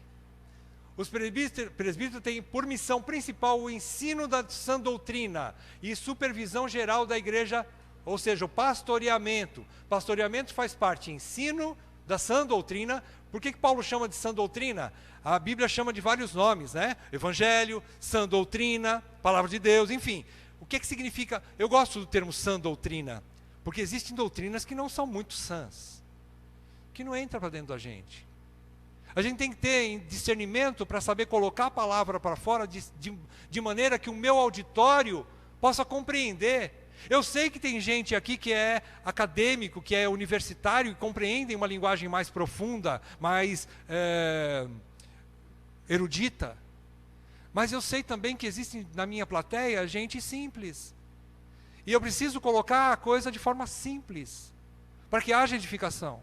Os presbíteros têm por missão principal o ensino da sã doutrina e supervisão geral da igreja, ou seja, o pastoreamento. Pastoreamento faz parte ensino da sã doutrina. Por que Paulo chama de sã doutrina? A Bíblia chama de vários nomes, né? Evangelho, sã doutrina, palavra de Deus, enfim. O que significa? Eu gosto do termo sã doutrina, porque existem doutrinas que não são muito sãs, que não entram para dentro da gente. A gente tem que ter discernimento para saber colocar a palavra para fora de maneira que o meu auditório possa compreender. Eu sei que tem gente aqui que é acadêmico, que é universitário e compreendem uma linguagem mais profunda, mais erudita. Mas eu sei também que existe na minha plateia gente simples. E eu preciso colocar a coisa de forma simples, para que haja edificação.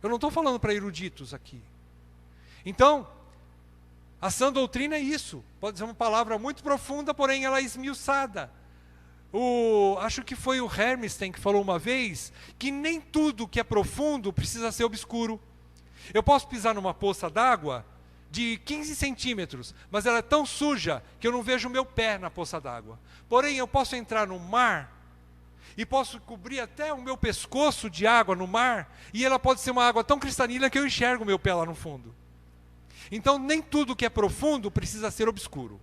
Eu não estou falando para eruditos aqui. Então, a sã doutrina é isso. Pode ser uma palavra muito profunda, porém ela é esmiuçada. Acho que foi o Hermstein que falou uma vez, que nem tudo que é profundo precisa ser obscuro. Eu posso pisar numa poça d'água de 15 centímetros, mas ela é tão suja que eu não vejo o meu pé na poça d'água. Porém, eu posso entrar no mar e posso cobrir até o meu pescoço de água no mar, e ela pode ser uma água tão cristalina que eu enxergo o meu pé lá no fundo. Então, nem tudo que é profundo precisa ser obscuro.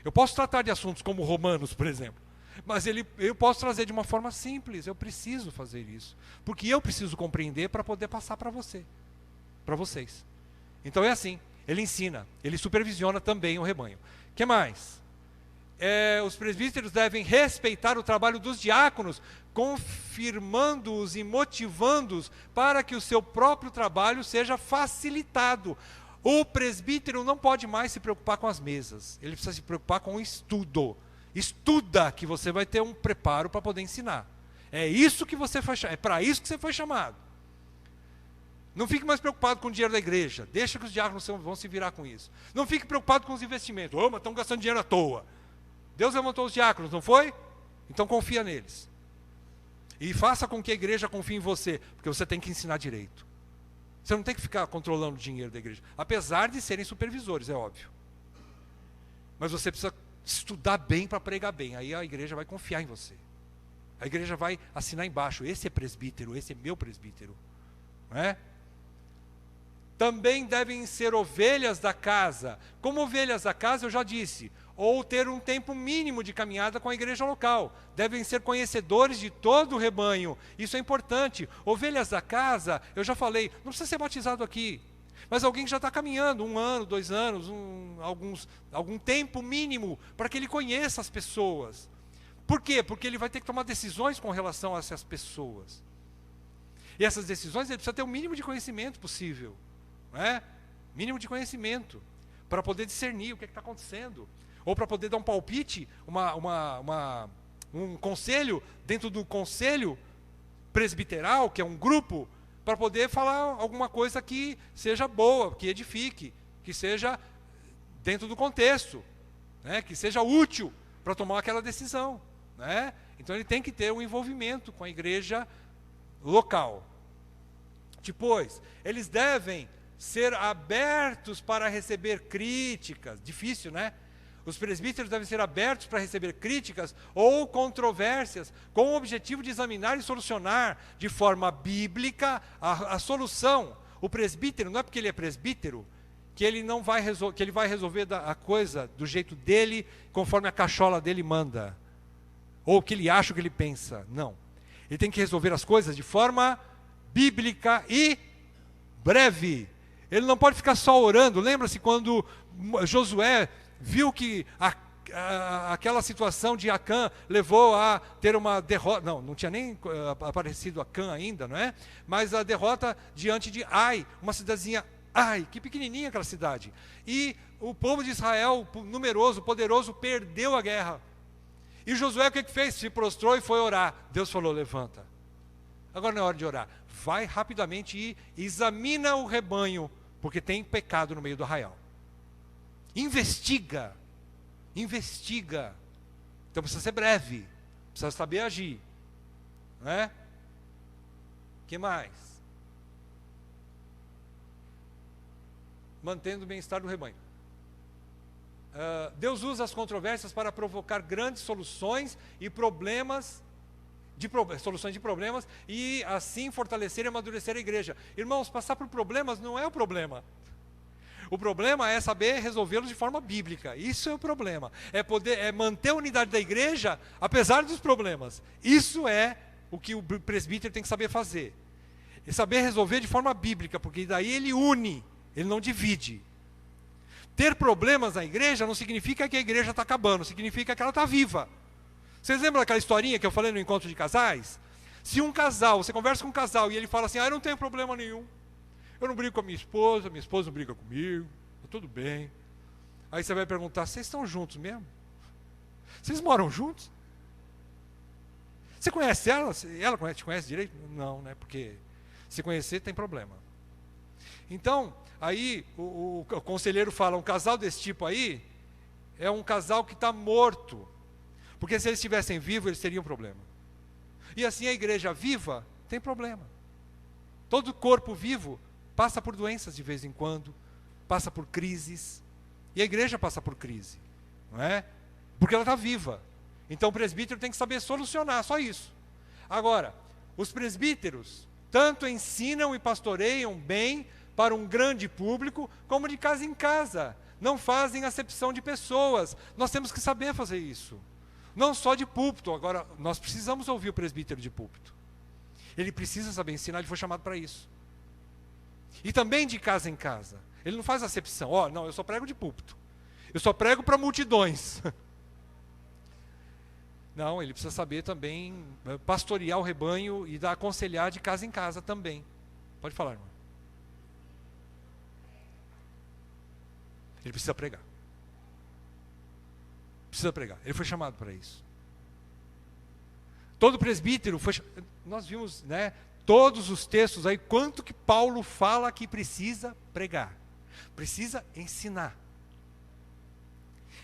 Eu posso tratar de assuntos como Romanos, por exemplo, mas eu posso trazer de uma forma simples. Eu preciso fazer isso, porque eu preciso compreender para poder passar para vocês. Então é assim, ele ensina, ele supervisiona também o rebanho. O que mais? Os presbíteros devem respeitar o trabalho dos diáconos, confirmando-os e motivando-os para que o seu próprio trabalho seja facilitado. O presbítero não pode mais se preocupar com as mesas, ele precisa se preocupar com o estudo. Estuda, que você vai ter um preparo para poder ensinar. É isso que você foi chamado, é para isso que você foi chamado. Não fique mais preocupado com o dinheiro da igreja, deixa que os diáconos vão se virar com isso. Não fique preocupado com os investimentos, mas estão gastando dinheiro à toa. Deus levantou os diáconos, não foi? Então confia neles. E faça com que a igreja confie em você, porque você tem que ensinar direito. Você não tem que ficar controlando o dinheiro da igreja, apesar de serem supervisores, é óbvio. Mas você precisa estudar bem para pregar bem, aí a igreja vai confiar em você. A igreja vai assinar embaixo, esse é presbítero, esse é meu presbítero. Não é? Também devem ser ovelhas da casa. Como ovelhas da casa, eu já disse, ou ter um tempo mínimo de caminhada com a igreja local. Devem ser conhecedores de todo o rebanho. Isso é importante. Ovelhas da casa, eu já falei, não precisa ser batizado aqui. Mas alguém que já está caminhando, 1 ano, 2 anos, algum tempo mínimo, para que ele conheça as pessoas. Por quê? Porque ele vai ter que tomar decisões com relação a essas pessoas. E essas decisões, ele precisa ter o mínimo de conhecimento possível. Não é? Mínimo de conhecimento, para poder discernir o que está acontecendo. Ou para poder dar um palpite, um conselho, dentro do conselho presbiteral, que é um grupo, para poder falar alguma coisa que seja boa, que edifique, que seja dentro do contexto, né? Que seja útil para tomar aquela decisão. Né? Então ele tem que ter um envolvimento com a igreja local. Depois, eles devem ser abertos para receber críticas. Difícil, né? Os presbíteros devem ser abertos para receber críticas ou controvérsias, com o objetivo de examinar e solucionar de forma bíblica a solução. O presbítero, não é porque ele é presbítero, que ele não vai que ele vai resolver a coisa do jeito dele, conforme a cachola dele manda, ou o que ele acha, o que ele pensa. Não. Ele tem que resolver as coisas de forma bíblica e breve. Ele não pode ficar só orando. Lembra-se quando Josué viu que aquela situação de Acã levou a ter uma derrota. Não tinha nem aparecido Acã ainda, não é? Mas a derrota diante de Ai, uma cidadezinha Ai, que pequenininha aquela cidade. E o povo de Israel, numeroso, poderoso, perdeu a guerra. E Josué o que fez? Se prostrou e foi orar. Deus falou, levanta. Agora não é hora de orar. Vai rapidamente e examina o rebanho, porque tem pecado no meio do arraial. Investiga. Então precisa ser breve, precisa saber agir. Não é? O que mais? mantendo o bem-estar do rebanho. Deus usa as controvérsias para provocar grandes soluções e soluções de problemas, e assim fortalecer e amadurecer a igreja. Irmãos, passar por problemas não é o problema. O problema é saber resolvê-los de forma bíblica. Isso é o problema. É manter a unidade da igreja apesar dos problemas. Isso é o que o presbítero tem que saber fazer. E saber resolver de forma bíblica, porque daí ele une, ele não divide. Ter problemas na igreja não significa que a igreja está acabando, significa que ela está viva. Vocês lembram daquela historinha que eu falei no encontro de casais? Se um casal, você conversa com um casal e ele fala assim, eu não tenho problema nenhum. Eu não brigo com a minha esposa não briga comigo, está tudo bem. Aí você vai perguntar, vocês estão juntos mesmo? Vocês moram juntos? Você conhece ela? Ela te conhece direito? Não, né? Porque se conhecer tem problema. Então, aí o conselheiro fala, um casal desse tipo aí é um casal que está morto. Porque se eles estivessem vivos, eles teriam problema. E assim a igreja viva tem problema. Todo corpo vivo passa por doenças de vez em quando, passa por crises. E a igreja passa por crise, não é? Porque ela está viva. Então o presbítero tem que saber solucionar, só isso. Agora, os presbíteros tanto ensinam e pastoreiam bem para um grande público, como de casa em casa. Não fazem acepção de pessoas. Nós temos que saber fazer isso. Não só de púlpito. Agora, nós precisamos ouvir o presbítero de púlpito. Ele precisa saber ensinar, ele foi chamado para isso. E também de casa em casa. Ele não faz acepção. Não, eu só prego de púlpito. Eu só prego para multidões. Não, ele precisa saber também pastorear o rebanho e aconselhar de casa em casa também. Pode falar, irmão. Ele precisa pregar. Precisa pregar. Ele foi chamado para isso. Todo presbítero foi... Nós vimos, né, todos os textos aí, quanto que Paulo fala que precisa pregar. Precisa ensinar.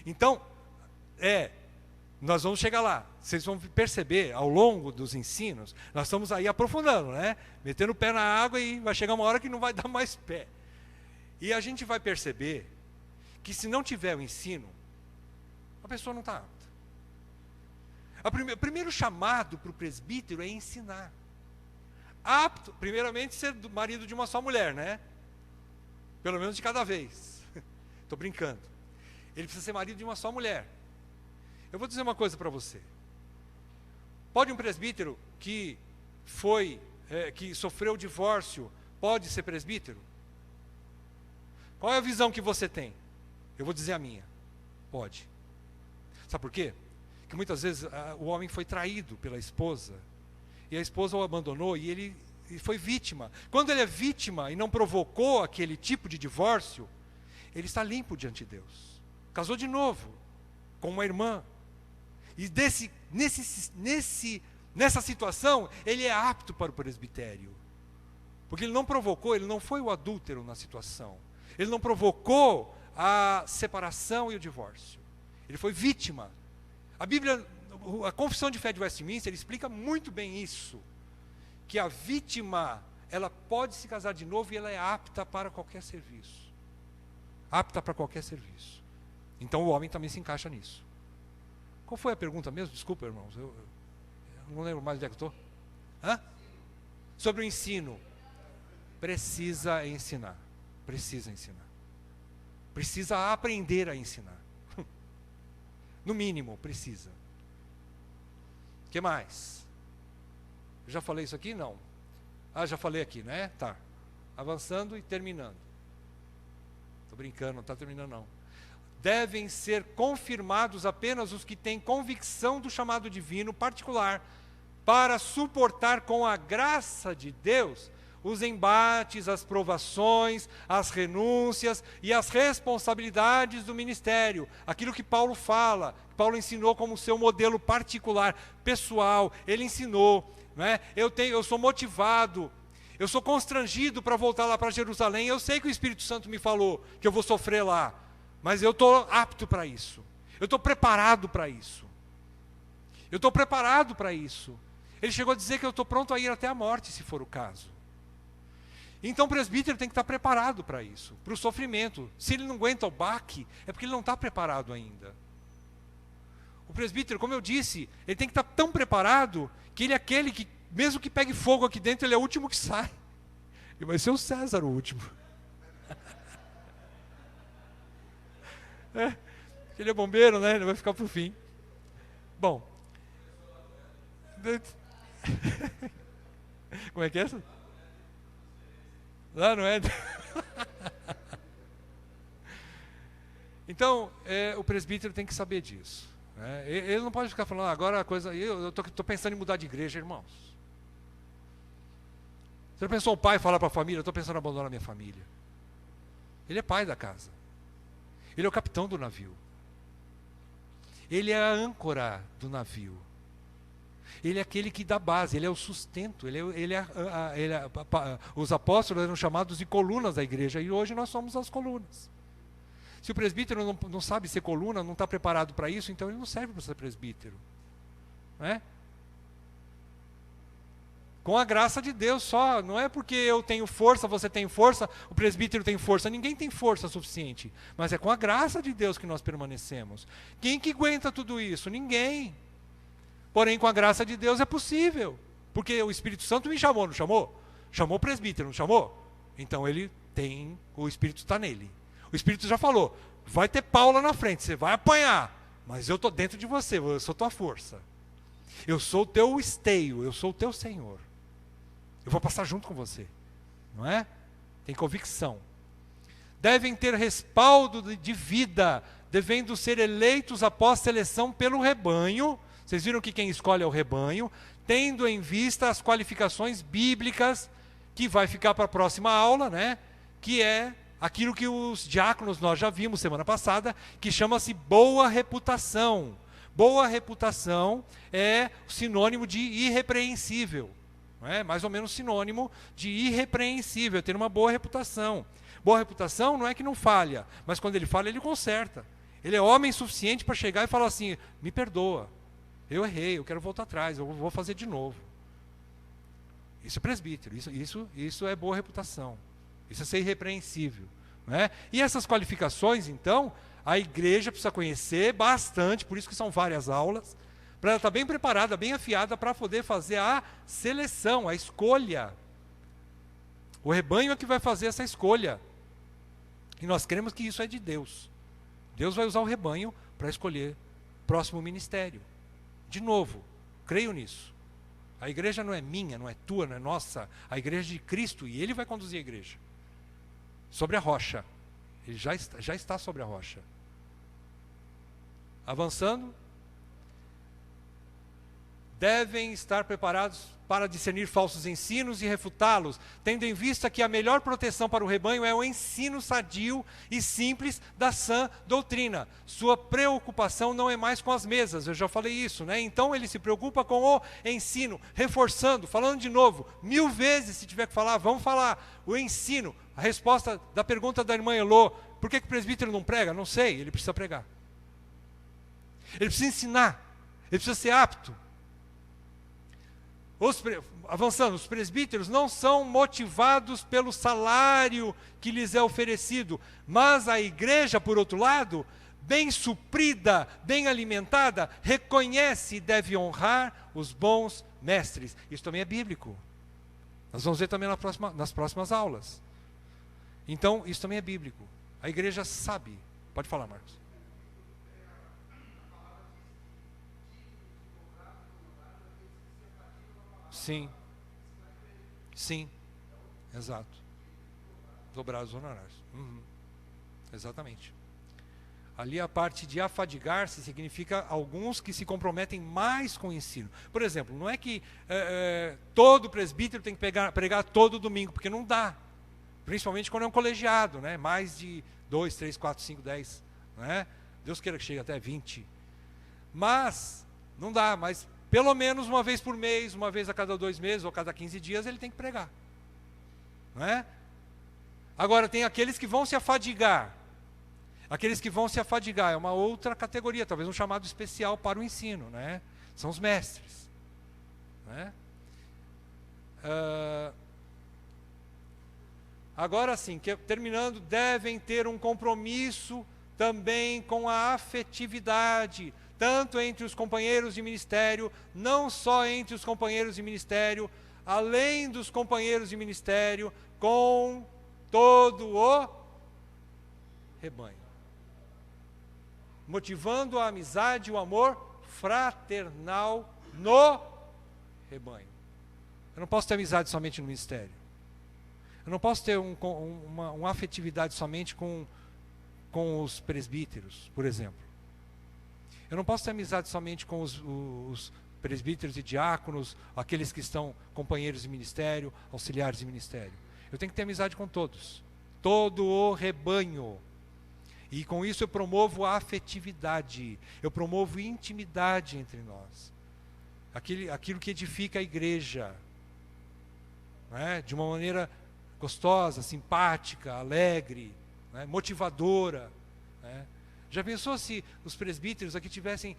Então, nós vamos chegar lá. Vocês vão perceber, ao longo dos ensinos, nós estamos aí aprofundando, né? Metendo o pé na água e vai chegar uma hora que não vai dar mais pé. E a gente vai perceber que se não tiver o ensino, a pessoa não está apta. O primeiro chamado para o presbítero é ensinar. Apto, primeiramente, ser marido de uma só mulher, né? Pelo menos de cada vez. Estou brincando. Ele precisa ser marido de uma só mulher. Eu vou dizer uma coisa para você. Pode um presbítero que sofreu divórcio, pode ser presbítero? Qual é a visão que você tem? Eu vou dizer a minha. Pode. Sabe por quê? Porque muitas vezes o homem foi traído pela esposa, e a esposa o abandonou, e ele foi vítima. Quando ele é vítima e não provocou aquele tipo de divórcio, ele está limpo diante de Deus. Casou de novo, com uma irmã. E nessa situação, ele é apto para o presbitério. Porque ele não provocou, ele não foi o adúltero na situação. Ele não provocou a separação e o divórcio. Ele foi vítima. A Bíblia, a Confissão de Fé de Westminster, explica muito bem isso. Que a vítima, ela pode se casar de novo e ela é apta para qualquer serviço. Apta para qualquer serviço. Então o homem também se encaixa nisso. Qual foi a pergunta mesmo? Desculpa, irmãos. Eu não lembro mais onde é que eu estou. Sobre o ensino. Precisa ensinar. Precisa ensinar. Precisa aprender a ensinar. No mínimo, precisa. O que mais? Eu já falei isso aqui? Não. Já falei aqui, né? Tá. Avançando e terminando. Estou brincando, não está terminando não. Devem ser confirmados apenas os que têm convicção do chamado divino particular, para suportar com a graça de Deus os embates, as provações, as renúncias e as responsabilidades do ministério. Aquilo que Paulo fala, que Paulo ensinou como seu modelo particular, pessoal, ele ensinou, né? Eu sou motivado, eu sou constrangido para voltar lá para Jerusalém, eu sei que o Espírito Santo me falou que eu vou sofrer lá, mas eu estou apto para isso, eu estou preparado para isso, eu estou preparado para isso. Ele chegou a dizer que eu estou pronto a ir até a morte, se for o caso. Então o presbítero tem que estar preparado para isso, para o sofrimento. Se ele não aguenta o baque, é porque ele não está preparado ainda. O presbítero, como eu disse, ele tem que estar tão preparado que ele é aquele que, mesmo que pegue fogo aqui dentro, ele é o último que sai. E vai ser o César o último. Ele é bombeiro, né? Ele vai ficar para o fim. Bom. Como é que é essa? Lá não é? Então, o presbítero tem que saber disso. Né? Ele não pode ficar falando, agora a coisa... Eu estou pensando em mudar de igreja, irmãos. Você já pensou o pai falar para a família, eu estou pensando em abandonar a minha família? Ele é pai da casa. Ele é o capitão do navio. Ele é a âncora do navio. Ele é aquele que dá base, ele é o sustento. Os apóstolos eram chamados de colunas da igreja, e hoje nós somos as colunas. Se o presbítero não sabe ser coluna, não está preparado para isso, então ele não serve para ser presbítero. Não é? Com a graça de Deus só, não é porque eu tenho força, você tem força, o presbítero tem força, ninguém tem força suficiente, mas é com a graça de Deus que nós permanecemos. Quem que aguenta tudo isso? Ninguém. Porém, com a graça de Deus é possível, porque o Espírito Santo me chamou, não chamou? Chamou o presbítero, não chamou? Então o Espírito está nele. O Espírito já falou, vai ter pau lá na frente, você vai apanhar, mas eu estou dentro de você, eu sou tua força. Eu sou o teu esteio, eu sou o teu Senhor. Eu vou passar junto com você, não é? Tem convicção. Devem ter respaldo de vida, devendo ser eleitos após seleção pelo rebanho. Vocês viram que quem escolhe é o rebanho, tendo em vista as qualificações bíblicas, que vai ficar para a próxima aula, né? Que é aquilo que os diáconos nós já vimos semana passada, que chama-se boa reputação. Boa reputação é sinônimo de irrepreensível. Não é? Mais ou menos sinônimo de irrepreensível, ter uma boa reputação. Boa reputação não é que não falha, mas quando ele falha, ele conserta. Ele é homem suficiente para chegar e falar assim, me perdoa, eu errei, eu quero voltar atrás, eu vou fazer de novo. Isso é presbítero, isso é boa reputação. Isso é ser irrepreensível. Não é? E essas qualificações, então, a igreja precisa conhecer bastante, por isso que são várias aulas, para ela estar bem preparada, bem afiada para poder fazer a seleção, a escolha. O rebanho é que vai fazer essa escolha. E nós cremos que isso é de Deus. Deus vai usar o rebanho para escolher o próximo ministério. De novo, creio nisso. A igreja não é minha, não é tua, não é nossa. A igreja é de Cristo e Ele vai conduzir a igreja. Sobre a rocha. Ele já está sobre a rocha. Avançando. Devem estar preparados para discernir falsos ensinos e refutá-los, tendo em vista que a melhor proteção para o rebanho é o ensino sadio e simples da sã doutrina. Sua preocupação não é mais com as mesas, eu já falei isso, né? Então ele se preocupa com o ensino, reforçando, falando de novo, 1000 vezes se tiver que falar, vamos falar, o ensino. A resposta da pergunta da irmã Elô, por que o presbítero não prega? Não sei, ele precisa pregar. Ele precisa ensinar, ele precisa ser apto. Avançando, os presbíteros não são motivados pelo salário que lhes é oferecido, mas a igreja, por outro lado, bem suprida, bem alimentada, reconhece e deve honrar os bons mestres. Isso também é bíblico. Nós vamos ver também nas próximas aulas. Então, isso também é bíblico. A igreja sabe. Pode falar, Marcos. Sim. Sim. Exato. Dobrar os honorários. Exatamente. Ali a parte de afadigar-se significa alguns que se comprometem mais com o ensino. Por exemplo, não é que todo presbítero tem que pregar todo domingo, porque não dá. Principalmente quando é um colegiado, né? Mais de 2, 3, 4, 5, 10. Né? Deus queira que chegue até 20. Mas, não dá, mas pelo menos uma vez por mês, uma vez a cada 2 meses, ou a cada 15 dias, ele tem que pregar. Não é? Agora, tem aqueles que vão se afadigar. Aqueles que vão se afadigar é uma outra categoria, talvez um chamado especial para o ensino, né? São os mestres. Né? Agora sim, terminando, devem ter um compromisso também com a afetividade, tanto entre os companheiros de ministério, não só entre os companheiros de ministério, além dos companheiros de ministério, com todo o rebanho. Motivando a amizade e o amor fraternal no rebanho. Eu não posso ter amizade somente no ministério. Eu não posso ter uma afetividade somente com os presbíteros, por exemplo. Eu não posso ter amizade somente com os presbíteros e diáconos, aqueles que estão companheiros de ministério, auxiliares de ministério. Eu tenho que ter amizade com todos, todo o rebanho. E com isso eu promovo a afetividade, eu promovo intimidade entre nós. Aquilo que edifica a igreja, né? De uma maneira gostosa, simpática, alegre, né? Motivadora. Né? Já pensou se os presbíteros aqui tivessem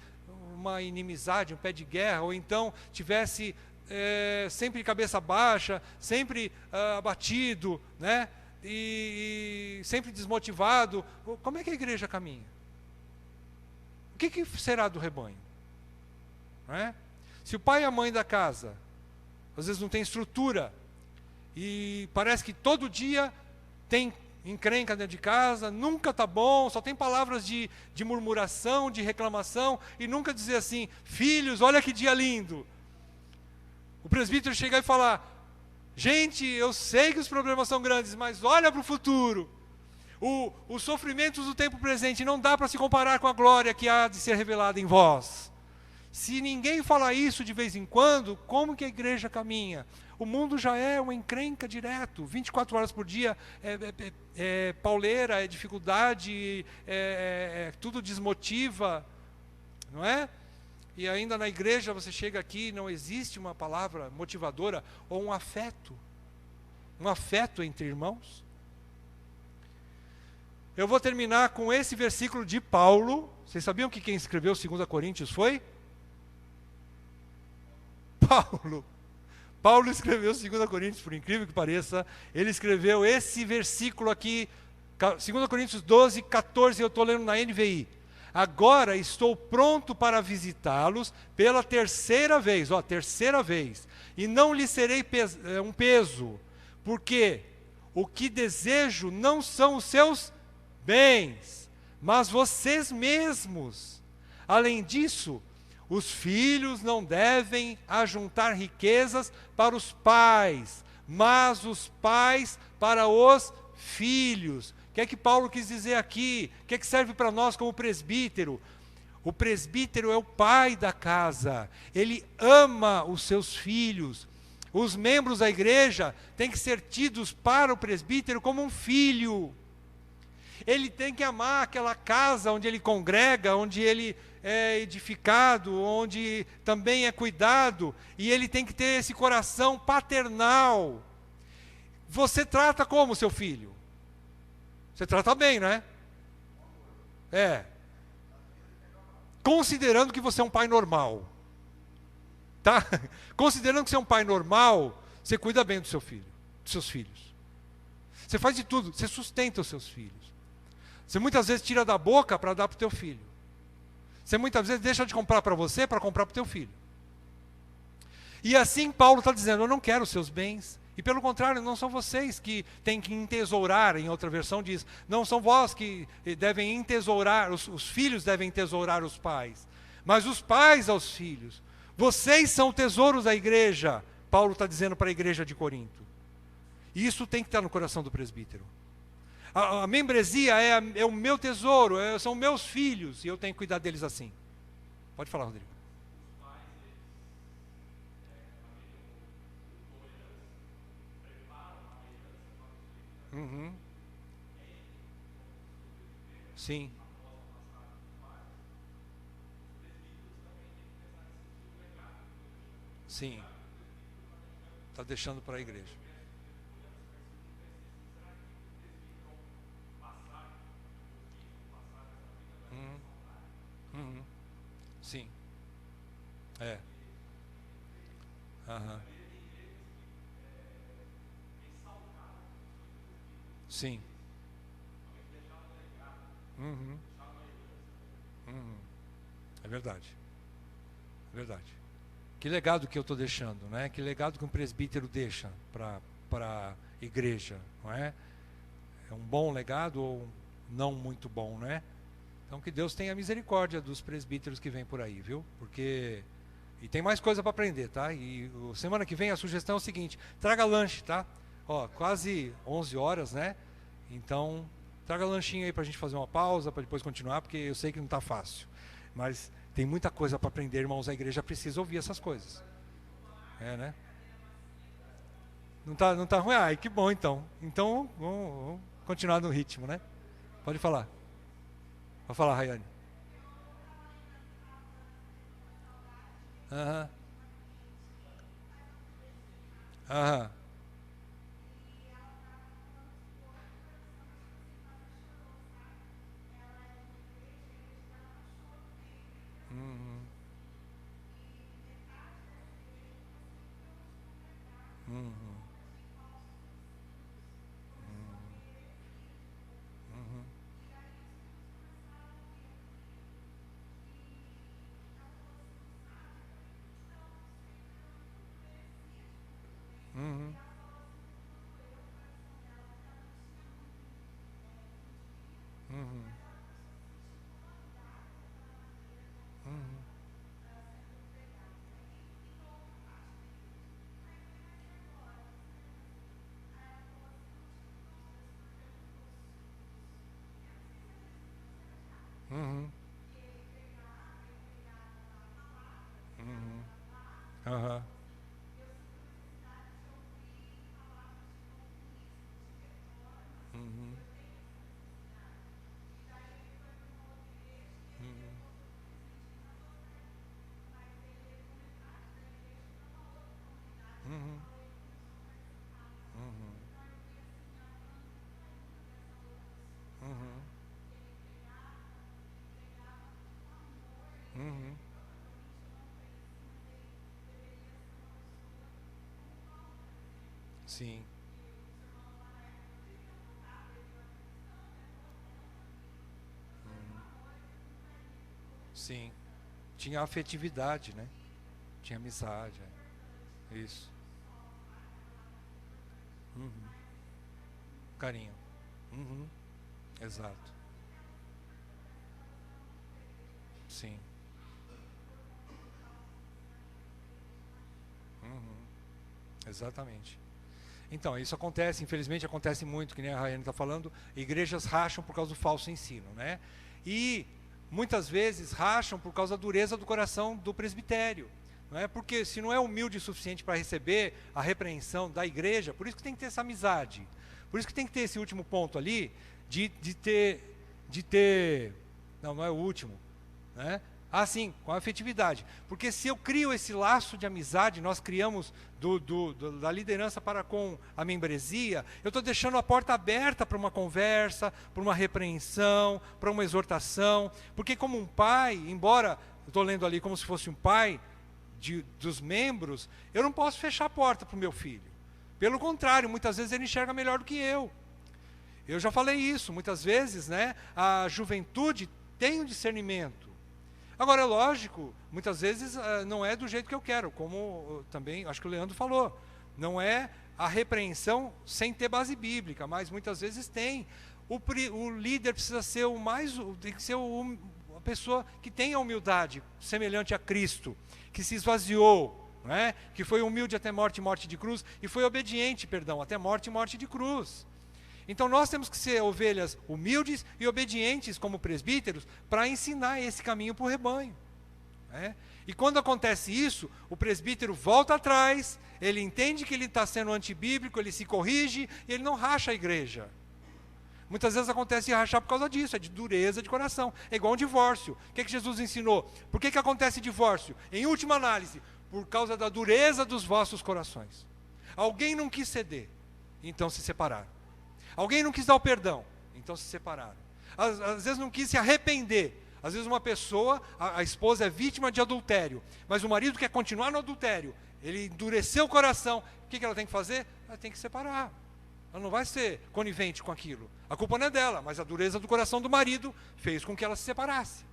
uma inimizade, um pé de guerra, ou então tivesse sempre cabeça baixa, sempre abatido, né? E sempre desmotivado? Como é que a igreja caminha? O que será do rebanho? Não é? Se o pai e a mãe da casa às vezes não tem estrutura e parece que todo dia tem encrenca dentro de casa, nunca está bom, só tem palavras de murmuração, de reclamação, e nunca dizer assim: filhos, olha que dia lindo. O presbítero chegar e falar: gente, eu sei que os problemas são grandes, mas olha para o futuro. Os sofrimentos do tempo presente não dá para se comparar com a glória que há de ser revelada em vós. Se ninguém falar isso de vez em quando, como que a igreja caminha? O mundo já é uma encrenca direto, 24 horas por dia, pauleira, é dificuldade, tudo desmotiva, não é? E ainda na igreja você chega aqui, não existe uma palavra motivadora ou um afeto entre irmãos. Eu vou terminar com esse versículo de Paulo. Vocês sabiam que quem escreveu 2 Coríntios foi? Paulo escreveu 2 Coríntios, por incrível que pareça. Ele escreveu esse versículo aqui, 2 Coríntios 12, 14, eu estou lendo na NVI. Agora estou pronto para visitá-los pela terceira vez, terceira vez, e não lhes serei um peso, porque o que desejo não são os seus bens, mas vocês mesmos. Além disso, os filhos não devem ajuntar riquezas para os pais, mas os pais para os filhos. O que é que Paulo quis dizer aqui? O que é que serve para nós como presbítero? O presbítero é o pai da casa, ele ama os seus filhos. Os membros da igreja têm que ser tidos para o presbítero como um filho. Ele tem que amar aquela casa onde ele congrega, onde ele é edificado, onde também é cuidado, e ele tem que ter esse coração paternal. Você trata como seu filho? Você trata bem, não é? Considerando que você é um pai normal. Tá? Considerando que você é um pai normal, você cuida bem do seu filho, dos seus filhos. Você faz de tudo, você sustenta os seus filhos. Você muitas vezes tira da boca para dar para o teu filho. Você muitas vezes deixa de comprar para você para comprar para o teu filho. E assim Paulo está dizendo: eu não quero os seus bens. E pelo contrário, não são vocês que têm que entesourar, em outra versão diz, não são vós que devem entesourar, os filhos devem entesourar os pais, mas os pais aos filhos. Vocês são tesouros da igreja, Paulo está dizendo para a igreja de Corinto. E isso tem que estar no coração do presbítero. A membresia é o meu tesouro, são meus filhos, e eu tenho que cuidar deles assim. Pode falar, Rodrigo. Uhum. Sim. Sim. Está deixando para a igreja. Uhum. Sim. É. Aham. Sim. Uhum. Uhum. É verdade. É verdade. Que legado que eu estou deixando, né? Que legado que um presbítero deixa para a igreja, não é? É um bom legado ou não muito bom, né? Então que Deus tenha misericórdia dos presbíteros que vêm por aí, viu? Porque... E tem mais coisa para aprender, tá? E semana que vem a sugestão é o seguinte: traga lanche, tá? Ó, quase 11 horas, né? Então, traga lanchinho aí para a gente fazer uma pausa, para depois continuar, porque eu sei que não está fácil. Mas tem muita coisa para aprender, irmãos. A igreja precisa ouvir essas coisas. É, né? Não tá ruim? Ai, que bom então. Então, vamos continuar no ritmo, né? Pode falar. Pode falar, Rayane. Aham. Aham. Uhum. Uhum. Uhum. Uhum. Uhum. Uhum. Uhum. Uhum. Aham. Uhum. Uhum. Uhum. Uhum. Uhum. Uhum. Sim. Sim. Tinha afetividade, né? Tinha amizade. É. Isso. Uhum. Carinho. Uhum. Exato. Sim. Uhum. Exatamente. Então, isso acontece, infelizmente acontece muito, que nem a Rayane está falando, igrejas racham por causa do falso ensino, né? E muitas vezes racham por causa da dureza do coração do presbitério, não é? Porque se não é humilde o suficiente para receber a repreensão da igreja, por isso que tem que ter essa amizade, por isso que tem que ter esse último ponto ali, de ter, não é o último, né? Ah, sim, com a afetividade. Porque se eu crio esse laço de amizade, nós criamos da liderança para com a membresia, eu estou deixando a porta aberta para uma conversa, para uma repreensão, para uma exortação. Porque como um pai, embora eu estou lendo ali como se fosse um pai dos membros, eu não posso fechar a porta para o meu filho. Pelo contrário, muitas vezes ele enxerga melhor do que eu. Eu já falei isso, muitas vezes, né, a juventude tem um discernimento. Agora, é lógico, muitas vezes não é do jeito que eu quero, como também, acho que o Leandro falou. Não é a repreensão sem ter base bíblica, mas muitas vezes tem. O líder precisa ser tem que ser a pessoa que tem a humildade, semelhante a Cristo, que se esvaziou, não é? Que foi humilde até morte e morte de cruz, e foi obediente, perdão, até morte e morte de cruz. Então nós temos que ser ovelhas humildes e obedientes como presbíteros para ensinar esse caminho para o rebanho, né? E quando acontece isso, o presbítero volta atrás, ele entende que ele está sendo antibíblico, ele se corrige e ele não racha a igreja. Muitas vezes acontece de rachar por causa disso, é de dureza de coração. É igual um divórcio. O que Jesus ensinou? Por que acontece divórcio? Em última análise, por causa da dureza dos vossos corações. Alguém não quis ceder, então se separaram. Alguém não quis dar o perdão, então se separaram. Às vezes não quis se arrepender. Às vezes uma pessoa, a esposa é vítima de adultério, mas o marido quer continuar no adultério. Ele endureceu o coração. O que ela tem que fazer? Ela tem que separar. Ela não vai ser conivente com aquilo. A culpa não é dela, mas a dureza do coração do marido fez com que ela se separasse.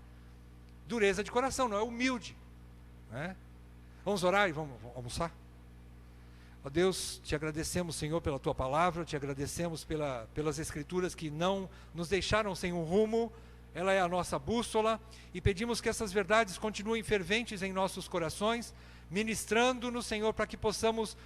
Dureza de coração, não é humilde. Né? Vamos orar e vamos almoçar? Ó Deus, te agradecemos, Senhor, pela tua palavra, te agradecemos pelas escrituras que não nos deixaram sem um rumo. Ela é a nossa bússola, e pedimos que essas verdades continuem ferventes em nossos corações, ministrando-nos, Senhor, para que possamos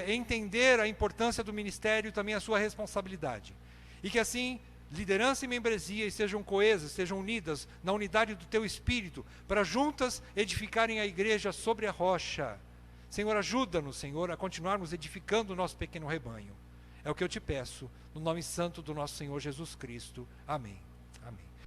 entender a importância do ministério e também a sua responsabilidade. E que assim, liderança e membresia estejam coesas, estejam unidas na unidade do teu Espírito, para juntas edificarem a igreja sobre a rocha. Senhor, ajuda-nos, Senhor, a continuarmos edificando o nosso pequeno rebanho. É o que eu te peço, no nome santo do nosso Senhor Jesus Cristo. Amém.